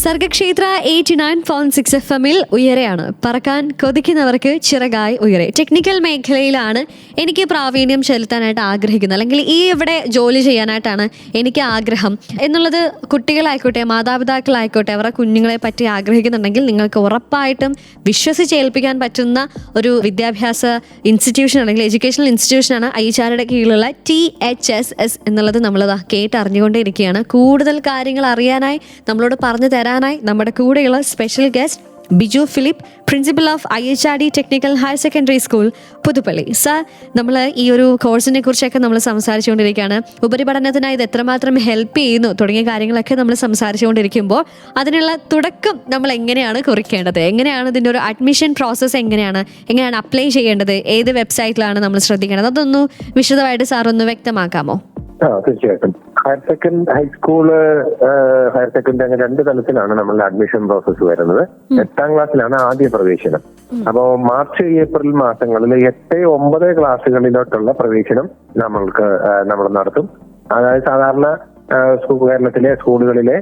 സർഗക്ഷേത്ര 89.6 FM-ൽ ഉയരെയാണ്. പറക്കാൻ കൊതിക്കുന്നവർക്ക് ചിറകായി ഉയരെ. ടെക്നിക്കൽ മേഖലയിലാണ് എനിക്ക് പ്രാവീണ്യം ചെലുത്താനായിട്ട് ആഗ്രഹിക്കുന്നത്, അല്ലെങ്കിൽ ഈ ഇവിടെ ജോലി ചെയ്യാനായിട്ടാണ് എനിക്ക് ആഗ്രഹം എന്നുള്ളത് കുട്ടികളായിക്കോട്ടെ മാതാപിതാക്കളായിക്കോട്ടെ അവരുടെ കുഞ്ഞുങ്ങളെ പറ്റി ആഗ്രഹിക്കുന്നുണ്ടെങ്കിൽ നിങ്ങൾക്ക് ഉറപ്പായിട്ടും വിശ്വസിച്ചേൽപ്പിക്കാൻ പറ്റുന്ന ഒരു വിദ്യാഭ്യാസ ഇൻസ്റ്റിറ്റ്യൂഷൻ അല്ലെങ്കിൽ എഡ്യൂക്കേഷണൽ ഇൻസ്റ്റിറ്റ്യൂഷനാണ് IHRയുടെ കീഴിലുള്ള THSS എന്നുള്ളത് നമ്മൾ കേട്ടറിഞ്ഞുകൊണ്ടേയിരിക്കുകയാണ്. കൂടുതൽ കാര്യങ്ങൾ അറിയാനായി നമ്മളോട് പറഞ്ഞു തരാനായി നമ്മുടെ കൂടെയുള്ള special guest Biju Philip, principal of IHRD technical higher secondary school Puthuppally. Sir, നമ്മൾ ഈ ഒരു കോഴ്സിനെ കുറിച്ചൊക്കെ നമ്മൾ സംസാരിച്ചുകൊണ്ടിരിക്കുകയാണ്. ഉപരിപഠനത്തിനായി ഇത് എത്രമാത്രം ഹെൽപ്പ് ചെയ്യുന്നു തുടങ്ങിയ കാര്യങ്ങളൊക്കെ നമ്മൾ സംസാരിച്ചുകൊണ്ടിരിക്കുമ്പോൾ അതിനുള്ള തുടക്കം നമ്മൾ എങ്ങനെയാണ് കുറിക്കേണ്ടത്, എങ്ങനെയാണ് ഇതിൻ്റെ ഒരു അഡ്മിഷൻ പ്രോസസ്സ് എങ്ങനെയാണ് അപ്ലൈ ചെയ്യേണ്ടത്, ഏത് വെബ്സൈറ്റിലാണ് നമ്മൾ ശ്രദ്ധിക്കേണ്ടത്, അതൊന്ന് വിശദമായിട്ട് സാർ ഒന്ന് വ്യക്തമാക്കാമോ? തീർച്ചയായിട്ടും. ഹൈസ്കൂള് ഹയർ സെക്കൻഡറി അങ്ങനെ രണ്ട് തലത്തിലാണ് നമ്മളുടെ അഡ്മിഷൻ പ്രോസസ്സ് വരുന്നത്. 8ാം ക്ലാസ്സിലാണ് ആദ്യ പ്രവേശനം. അപ്പോ മാർച്ച് ഏപ്രിൽ മാസങ്ങളിൽ 8, 9 ക്ലാസ്സുകളിലോട്ടുള്ള പ്രവേശനം നമ്മൾ നടത്തും. അതായത് സാധാരണ കേരളത്തിലെ സ്കൂളുകളിലെ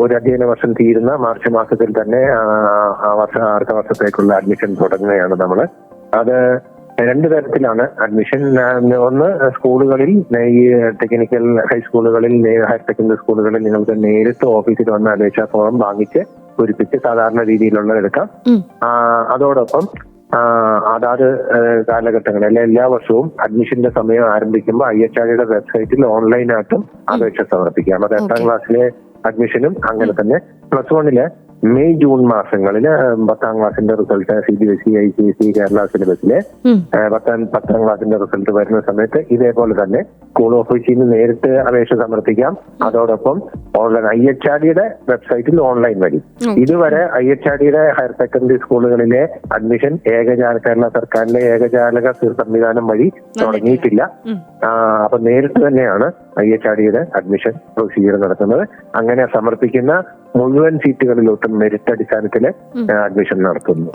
ഒരു അധ്യയന വർഷം തീരുന്ന മാർച്ച് മാസത്തിൽ തന്നെ അടുത്ത വർഷത്തേക്കുള്ള അഡ്മിഷൻ തുടങ്ങുകയാണ് നമ്മൾ. അത് രണ്ട് തരത്തിലാണ് അഡ്മിഷൻ. ഒന്ന്, സ്കൂളുകളിൽ ഈ ടെക്നിക്കൽ ഹൈസ്കൂളുകളിൽ ഹയർ സെക്കൻഡറി സ്കൂളുകളിൽ നിങ്ങൾക്ക് നേരിട്ട് ഓഫീസിൽ വന്ന് അപേക്ഷാ ഫോം വാങ്ങിച്ച് പൂരിപ്പിച്ച് സാധാരണ രീതിയിലുള്ള എടുക്കാം. അതോടൊപ്പം അതാത് കാലഘട്ടങ്ങളിൽ എല്ലാ വർഷവും അഡ്മിഷന്റെ സമയം ആരംഭിക്കുമ്പോൾ IHRയുടെ വെബ്സൈറ്റിൽ ഓൺലൈനായിട്ടും അപേക്ഷ സമർപ്പിക്കാം. അത് 8ാം ക്ലാസ്സിലെ അഡ്മിഷനും അങ്ങനെ തന്നെ. +1 മെയ് ജൂൺ മാസങ്ങളിൽ 10ാം ക്ലാസിന്റെ റിസൾട്ട് CBSE ICSE കേരള സിലബസിലെ 10ാം ക്ലാസിന്റെ റിസൾട്ട് വരുന്ന സമയത്ത് ഇതേപോലെ തന്നെ സ്കൂൾ ഓഫീസിൽ നിന്ന് നേരിട്ട് അപേക്ഷ സമർപ്പിക്കാം. അതോടൊപ്പം ഓൺലൈൻ IHRയുടെ വെബ്സൈറ്റിൽ ഓൺലൈൻ വഴി. ഇതുവരെ IHRയുടെ ഹയർ സെക്കൻഡറി സ്കൂളുകളിലെ അഡ്മിഷൻ കേരള സർക്കാരിന്റെ ഏകജാലക സംവിധാനം വഴി തുടങ്ങിയിട്ടില്ല. അപ്പൊ നേരിട്ട് തന്നെയാണ് IHRയുടെ അഡ്മിഷൻ പ്രൊസീജിയർ നടത്തുന്നത്. അങ്ങനെ സമർപ്പിക്കുന്ന മുഴുവൻ സീറ്റുകളിലോട്ടും മെറിറ്റ് അടിസ്ഥാനത്തിൽ അഡ്മിഷൻ നടത്തുന്നു.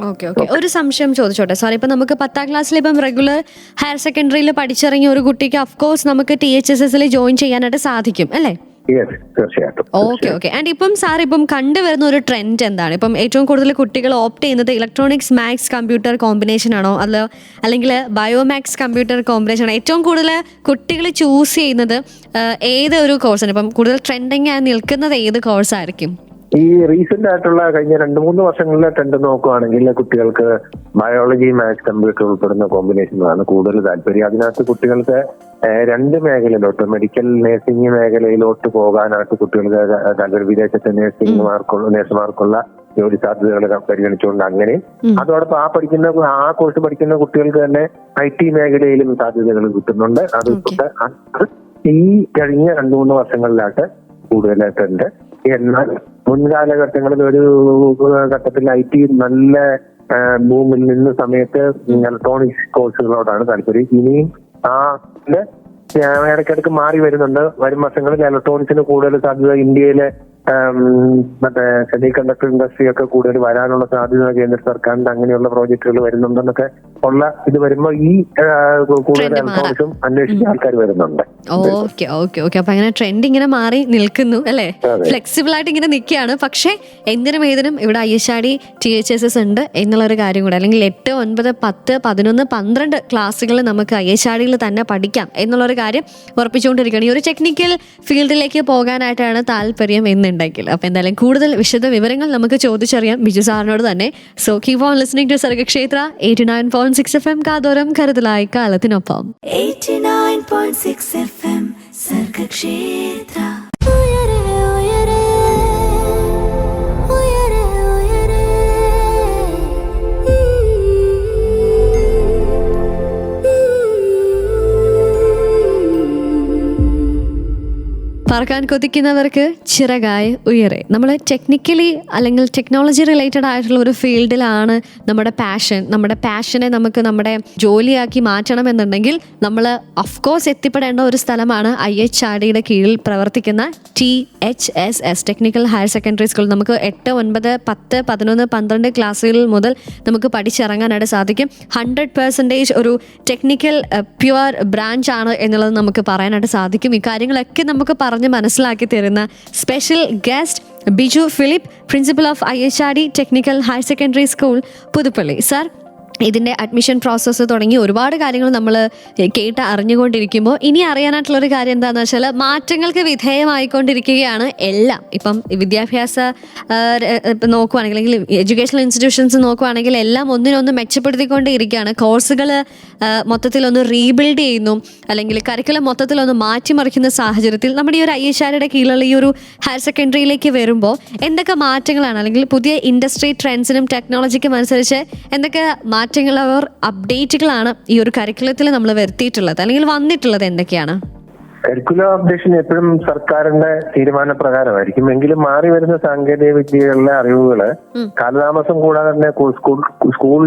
ഒരു സംശയം ചോദിച്ചോട്ടെ സാർ, ഇപ്പൊ നമുക്ക് 10ാം ക്ലാസ്സിൽ ഇപ്പം റെഗുലർ ഹയർ സെക്കൻഡറിയിൽ പഠിച്ചിറങ്ങിയ ഒരു കുട്ടിക്ക് അഫ്കോഴ്സ് നമുക്ക് THSSൽ ജോയിൻ ചെയ്യാനായിട്ട് സാധിക്കും അല്ലേ? തീർച്ചയായിട്ടും. ഓക്കെ. ആൻഡ് ഇപ്പം സാർ കണ്ടുവരുന്ന ഒരു ട്രെൻഡ് എന്താണ്? ഇപ്പം ഏറ്റവും കൂടുതൽ കുട്ടികൾ ഓപ്റ്റ് ചെയ്യുന്നത് ഇലക്ട്രോണിക്സ് മാത്സ് കമ്പ്യൂട്ടർ കോമ്പിനേഷൻ ആണോ അല്ലെങ്കിൽ ബയോമാത്സ് കമ്പ്യൂട്ടർ കോമ്പിനേഷൻ ആണോ? ഏറ്റവും കൂടുതൽ കുട്ടികൾ ചൂസ് ചെയ്യുന്നത് ഏത് ഒരു കോഴ്സാണ്? ഇപ്പം കൂടുതൽ ട്രെൻഡിങ് ആയി നിൽക്കുന്നത് ഏത് കോഴ്സായിരിക്കും? ഈ റീസെന്റ് ആയിട്ടുള്ള കഴിഞ്ഞ 2-3 വർഷങ്ങളിലെ ട്രെൻഡ് നോക്കുകയാണെങ്കിൽ കുട്ടികൾക്ക് ബയോളജി മാത്സ് കമ്പ്യൂട്ടർ ഉൾപ്പെടുന്ന കോമ്പിനേഷനാണ് കൂടുതൽ താല്പര്യം. അതിനകത്ത് കുട്ടികൾക്ക് 2 മേഖലയിലോട്ട്, മെഡിക്കൽ നഴ്സിംഗ് മേഖലയിലോട്ട് പോകാനായിട്ട് കുട്ടികൾക്ക് താല്പര്യം. വിദേശത്തെ നഴ്സുമാർക്കുള്ള ജോലി സാധ്യതകൾ പരിഗണിച്ചുകൊണ്ട് അങ്ങനെ. അതോടൊപ്പം ആ കോഴ്സ് പഠിക്കുന്ന കുട്ടികൾക്ക് തന്നെ IT മേഖലയിലും സാധ്യതകൾ കിട്ടുന്നുണ്ട്. അതുകൊണ്ട് ഈ കഴിഞ്ഞ 2-3 വർഷങ്ങളിലായിട്ട് കൂടുതലായിട്ടുണ്ട്. എന്നാൽ മുൻകാലഘട്ടങ്ങളിൽ ഒരു ഘട്ടത്തിൽ IT നല്ല ബൂമിൽ നിന്ന സമയത്ത് ഇലക്ട്രോണിക്സ് കോഴ്സുകളോടാണ് താല്പര്യം. ഇനിയും ഇടയ്ക്കിടയ്ക്ക് മാറി വരുന്നുണ്ട്. വരും വർഷങ്ങളിൽ ഇലക്ട്രോണിക്സിന് കൂടുതൽ സാധ്യത ഇന്ത്യയിലെ മറ്റേ സെമി കണ്ടക്ടർ ഇൻഡസ്ട്രി ഒക്കെ കൂടുതൽ വരാനുള്ള സാധ്യത കേന്ദ്ര സർക്കാരിന്റെ അങ്ങനെയുള്ള പ്രോജക്റ്റുകൾ വരുന്നുണ്ടെന്നൊക്കെ ഉള്ള ഇത് വരുമ്പോ ഈ കൂടുതൽ ഇലക്ട്രോണിക്സും അന്വേഷിച്ച ആൾക്കാർ വരുന്നുണ്ട്. ഓക്കെ. അപ്പൊ അങ്ങനെ ട്രെൻഡ് ഇങ്ങനെ മാറി നിൽക്കുന്നു അല്ലെ? ഫ്ലെക്സിബിൾ ആയിട്ട് ഇങ്ങനെ നിൽക്കുകയാണ്. പക്ഷെ എന്തിനും ഏതിനും ഇവിടെ IHRD THSS ഉണ്ട് എന്നുള്ളൊരു കാര്യം കൂടെ, അല്ലെങ്കിൽ 8, 9, 10, 11, 12 ക്ലാസ്സുകൾ നമുക്ക് IHRDയിൽ തന്നെ പഠിക്കാം എന്നുള്ളൊരു കാര്യം ഉറപ്പിച്ചുകൊണ്ടിരിക്കുകയാണ്. ഈ ഒരു ടെക്നിക്കൽ ഫീൽഡിലേക്ക് പോകാനായിട്ടാണ് താല്പര്യം എന്നുണ്ടെങ്കിൽ. അപ്പൊ എന്തായാലും കൂടുതൽ വിശദ വിവരങ്ങൾ നമുക്ക് ചോദിച്ചറിയാം ബിജു സാറിനോട് തന്നെ. So keep on listening to Sargakshetra 89.6 FM. കാതോരം കരുതലായി കാലത്തിനൊപ്പം. 89.6 FM സർഗക്ഷേത്ര. പറക്കാൻ കൊതിക്കുന്നവർക്ക് ചിറകായി ഉയരെ. നമ്മൾ ടെക്നിക്കലി അല്ലെങ്കിൽ ടെക്നോളജി റിലേറ്റഡ് ആയിട്ടുള്ള ഒരു ഫീൽഡിലാണ് നമ്മുടെ പാഷനെ നമുക്ക് നമ്മുടെ ജോലിയാക്കി മാറ്റണം എന്നുണ്ടെങ്കിൽ നമ്മൾ അഫ്കോഴ്സ് എത്തിപ്പെടേണ്ട ഒരു സ്ഥലമാണ് IHRDയുടെ കീഴിൽ പ്രവർത്തിക്കുന്ന THSS technical higher secondary school. നമുക്ക് 8, 9, 10, 11, 12 ക്ലാസ്സുകളിൽ മുതൽ നമുക്ക് പഠിച്ചിറങ്ങാനായിട്ട് സാധിക്കും. 100% ഒരു ടെക്നിക്കൽ പ്യുവർ ബ്രാഞ്ച് ആണ് എന്നുള്ളത് നമുക്ക് പറയാനായിട്ട് സാധിക്കും. ഈ കാര്യങ്ങളൊക്കെ നമുക്ക് പറഞ്ഞ് മനസ്സിലാക്കി തരുന്ന special guest Biju Philip, principal of IHRD technical higher secondary school, Puthuppally. Sir, ഇതിൻ്റെ അഡ്മിഷൻ പ്രോസസ്സ് തുടങ്ങി ഒരുപാട് കാര്യങ്ങൾ നമ്മൾ കേട്ട് അറിഞ്ഞുകൊണ്ടിരിക്കുമ്പോൾ ഇനി അറിയാനായിട്ടുള്ളൊരു കാര്യം എന്താണെന്ന് വെച്ചാൽ മാറ്റങ്ങൾക്ക് വിധേയമായിക്കൊണ്ടിരിക്കുകയാണ് എല്ലാം. ഇപ്പം വിദ്യാഭ്യാസ നോക്കുവാണെങ്കിൽ, അല്ലെങ്കിൽ എഡ്യൂക്കേഷണൽ ഇൻസ്റ്റിറ്റ്യൂഷൻസ് നോക്കുവാണെങ്കിൽ എല്ലാം ഒന്നിനൊന്ന് മെച്ചപ്പെടുത്തിക്കൊണ്ടേയിരിക്കുകയാണ്. കോഴ്സുകൾ മൊത്തത്തിലൊന്ന് റീബിൽഡ് ചെയ്യുന്നു, അല്ലെങ്കിൽ കരിക്കുലം മൊത്തത്തിലൊന്ന് മാറ്റിമറിക്കുന്ന സാഹചര്യത്തിൽ നമ്മുടെ ഈ ഒരു IHRD കീഴിലുള്ള ഈ ഒരു ഹയർ സെക്കൻഡറിയിലേക്ക് വരുമ്പോൾ എന്തൊക്കെ മാറ്റങ്ങളാണ്, അല്ലെങ്കിൽ പുതിയ ഇൻഡസ്ട്രി ട്രെൻഡ്സിനും ടെക്നോളജിക്കും അനുസരിച്ച് എന്തൊക്കെ മാറ്റങ്ങൾ, അപ്ഡേറ്റുകളാണ് ഈ ഒരു കരിക്കുലത്തിൽ നമ്മൾ വരുത്തിയിട്ടുള്ളത്, അല്ലെങ്കിൽ വന്നിട്ടുള്ളത് എന്തൊക്കെയാണ്? കരിക്കുലം അപ്ഡേഷൻ എപ്പോഴും സർക്കാരിന്റെ തീരുമാനപ്രകാരമായിരിക്കും. എങ്കിലും മാറി വരുന്ന സാങ്കേതിക വിദ്യകളിലെ അറിവുകള് കാലതാമസം കൂടാതെ തന്നെ സ്കൂൾ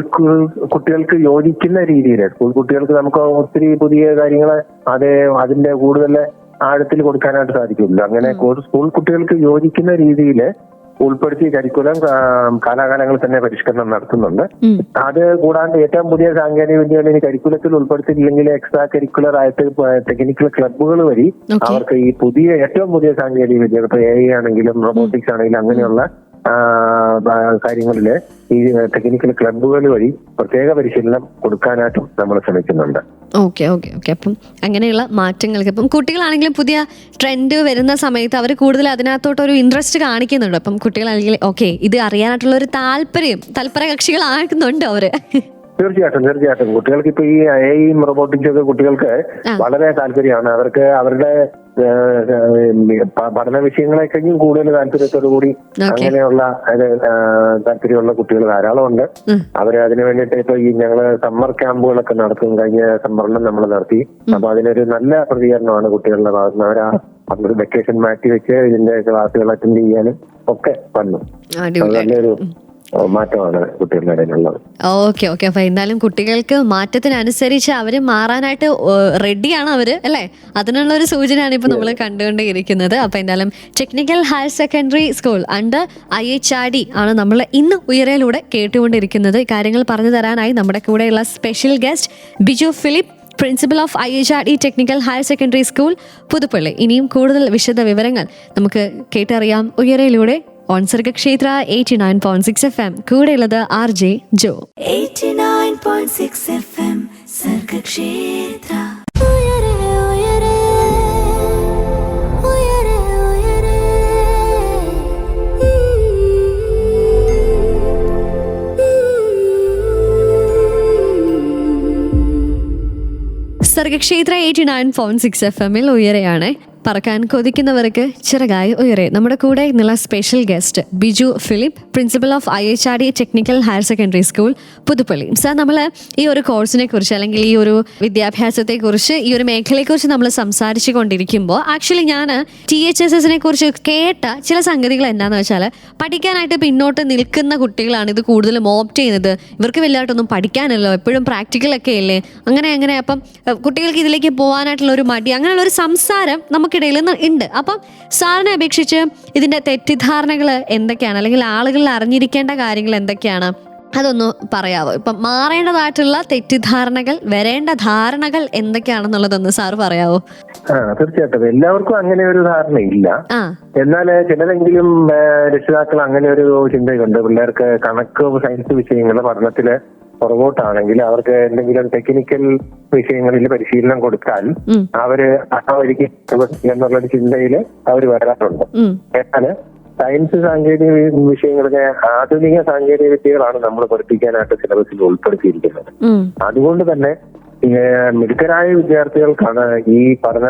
കുട്ടികൾക്ക് യോജിക്കുന്ന രീതിയിൽ, സ്കൂൾ കുട്ടികൾക്ക് നമുക്ക് ഒത്തിരി പുതിയ കാര്യങ്ങള് അതിന്റെ കൂടുതൽ ആഴത്തിൽ കൊടുക്കാനായിട്ട് സാധിക്കില്ല. അങ്ങനെ സ്കൂൾ കുട്ടികൾക്ക് യോജിക്കുന്ന രീതിയിൽ ഉൾപ്പെടുത്തി കരിക്കുലം കാലാകാലങ്ങൾ തന്നെ പരിഷ്കരണം നടത്തുന്നുണ്ട്. അത് കൂടാണ്ട് ഏറ്റവും പുതിയ സാങ്കേതിക വിദ്യകൾ ഇനി കരിക്കുലത്തിൽ ഉൾപ്പെടുത്തിയില്ലെങ്കിൽ എക്സ്ട്രാ കരിക്കുലർ ആയിട്ട് ടെക്നിക്കൽ ക്ലബ്ബുകൾ വഴി അവർക്ക് ഈ ഏറ്റവും പുതിയ സാങ്കേതിക വിദ്യകൾ, ഇപ്പൊ AI ആണെങ്കിലും റോബോട്ടിക്സ് ആണെങ്കിലും അങ്ങനെയുള്ള കാര്യങ്ങളില് ഈ ടെക്നിക്കൽ ക്ലബ്ബുകൾ വഴി പ്രത്യേക പരിശീലനം കൊടുക്കാനായിട്ടും നമ്മൾ ശ്രമിക്കുന്നുണ്ട്. ഓക്കെ. അപ്പം അങ്ങനെയുള്ള മാറ്റങ്ങൾക്ക് ഇപ്പം കുട്ടികളാണെങ്കിലും പുതിയ ട്രെൻഡ് വരുന്ന സമയത്ത് അവർ കൂടുതൽ അതിനകത്തോട്ടൊരു ഇൻട്രസ്റ്റ് കാണിക്കുന്നുണ്ട്. അപ്പം കുട്ടികളാണെങ്കിൽ ഇത് അറിയാനായിട്ടുള്ള ഒരു തൽപര കക്ഷികളാക്കുന്നുണ്ട് അവര്. തീർച്ചയായിട്ടും കുട്ടികൾക്ക് ഇപ്പൊ ഈ AI റോബോട്ടിക്സ് ഒക്കെ കുട്ടികൾക്ക് വളരെ താല്പര്യമാണ്. അവർക്ക് അവരുടെ പഠന വിഷയങ്ങളെ കഴിഞ്ഞും കൂടുതൽ താല്പര്യത്തോടു കൂടി അങ്ങനെയുള്ള താല്പര്യമുള്ള കുട്ടികൾ ധാരാളം ഉണ്ട്. അവര് അതിനു വേണ്ടിയിട്ട് ഇപ്പൊ ഈ ഞങ്ങള് സമ്മർ ക്യാമ്പുകളൊക്കെ നടത്തും. കഴിഞ്ഞ സമ്മറിലും നമ്മൾ നടത്തി. അപ്പൊ അതിനൊരു നല്ല പ്രതികരണമാണ് കുട്ടികളുടെ ഭാഗത്ത് നിന്ന്. അവര് വെക്കേഷൻ മാറ്റി വെച്ച് ഇതിന്റെ ക്ലാസ്സുകൾ അറ്റൻഡ് ചെയ്യാനും ഒക്കെ വന്നു. നല്ലൊരു മാറ്റമാണ് കുട്ടികളുടെ ഇടയിലുള്ളത്. ഓക്കെ. അപ്പൊ എന്തായാലും കുട്ടികൾക്ക് മാറ്റത്തിനനുസരിച്ച് അവര് മാറാനായിട്ട് റെഡിയാണ് അവര്, അല്ലെ? അതിനുള്ള ഒരു സൂചനയാണ് ഇപ്പൊ നമ്മൾ കണ്ടുകൊണ്ടേയിരിക്കുന്നത്. അപ്പൊ എന്തായാലും technical higher secondary school under IHRD ആണ് നമ്മൾ ഇന്ന് ഉയരയിലൂടെ കേട്ടുകൊണ്ടിരിക്കുന്നത്. കാര്യങ്ങൾ പറഞ്ഞു തരാനായി നമ്മുടെ കൂടെയുള്ള special guest Biju Philip, principal of IHRD technical higher secondary school, Puthuppally. ഇനിയും കൂടുതൽ വിശദ വിവരങ്ങൾ നമുക്ക് കേട്ടറിയാം ഉയരയിലൂടെ ഓൺ സർഗക്ഷേത്ര 89.6 FM. കൂടെയുള്ളത് RJ ജോ. 89.6 FM സർഗക്ഷേത്ര. സർഗക്ഷേത്ര 89.6 FM ഉയരെയാണ്. പറക്കാൻ കൊതിക്കുന്നവർക്ക് ചിറകായി ഉയരെ. നമ്മുടെ കൂടെ ഇന്നുള്ള special guest Biju Philip, principal of IHRD technical higher secondary school, Puthuppally. Sir, നമ്മൾ ഈ ഒരു കോഴ്സിനെ കുറിച്ച്, അല്ലെങ്കിൽ ഈ ഒരു വിദ്യാഭ്യാസത്തെക്കുറിച്ച്, ഈ ഒരു മേഖലയെക്കുറിച്ച് നമ്മൾ സംസാരിച്ചു കൊണ്ടിരിക്കുമ്പോൾ ആക്ച്വലി ഞാൻ THSSനെ കുറിച്ച് കേട്ട ചില സംഗതികൾ എന്താണെന്ന് വെച്ചാൽ, പഠിക്കാനായിട്ട് പിന്നോട്ട് നിൽക്കുന്ന കുട്ടികളാണ് ഇത് കൂടുതലും ഓപ്റ്റ് ചെയ്യുന്നത്. ഇവർക്ക് വലുതായിട്ടൊന്നും പഠിക്കാനല്ലോ, എപ്പോഴും പ്രാക്ടിക്കലൊക്കെ അല്ലേ, അങ്ങനെ അപ്പം കുട്ടികൾക്ക് ഇതിലേക്ക് പോകാനായിട്ടുള്ള ഒരു മടി, അങ്ങനെയുള്ള ഒരു സംസാരം നമുക്കിടയിൽ ഉണ്ട്. അപ്പം സാറിനെ അപേക്ഷിച്ച് ഇതിന്റെ തെറ്റിദ്ധാരണകൾ എന്തൊക്കെയാണ്, അല്ലെങ്കിൽ ആളുകളിൽ അറിഞ്ഞിരിക്കേണ്ട കാര്യങ്ങൾ എന്തൊക്കെയാണ്, അതൊന്ന് പറയാവോ? ഇപ്പം മാറേണ്ടതായിട്ടുള്ള തെറ്റിദ്ധാരണകൾ, വരേണ്ട ധാരണകൾ എന്തൊക്കെയാണെന്നുള്ളതൊന്ന് സാറ് പറയാവോ? തീർച്ചയായിട്ടും എല്ലാവർക്കും അങ്ങനെ ഒരു ധാരണയില്ല. എന്നാൽ ചിലരെങ്കിലും രക്ഷിതാക്കൾ അങ്ങനെ ഒരു ചിന്തയുണ്ട്. പിള്ളേർക്ക് കണക്ക് സയൻസ് വിഷയങ്ങൾ പഠനത്തില് പുറകോട്ടാണെങ്കിൽ അവർക്ക് എന്തെങ്കിലും ടെക്നിക്കൽ വിഷയങ്ങളിൽ പരിശീലനം കൊടുത്താൽ അവര് വഴിക്ക് എന്നുള്ളൊരു ചിന്തയില് അവര് വരാറുണ്ട്. എന്നാൽ സയൻസ് സാങ്കേതിക വിഷയങ്ങളിലെ ആധുനിക സാങ്കേതിക വിദ്യകളാണ് നമ്മൾ പഠിപ്പിക്കാനായിട്ട് സിലബസിൽ ഉൾപ്പെടുത്തിയിരിക്കുന്നത്. അതുകൊണ്ട് തന്നെ മിടുക്കരായ വിദ്യാർത്ഥികൾക്കാണ് ഈ പഠന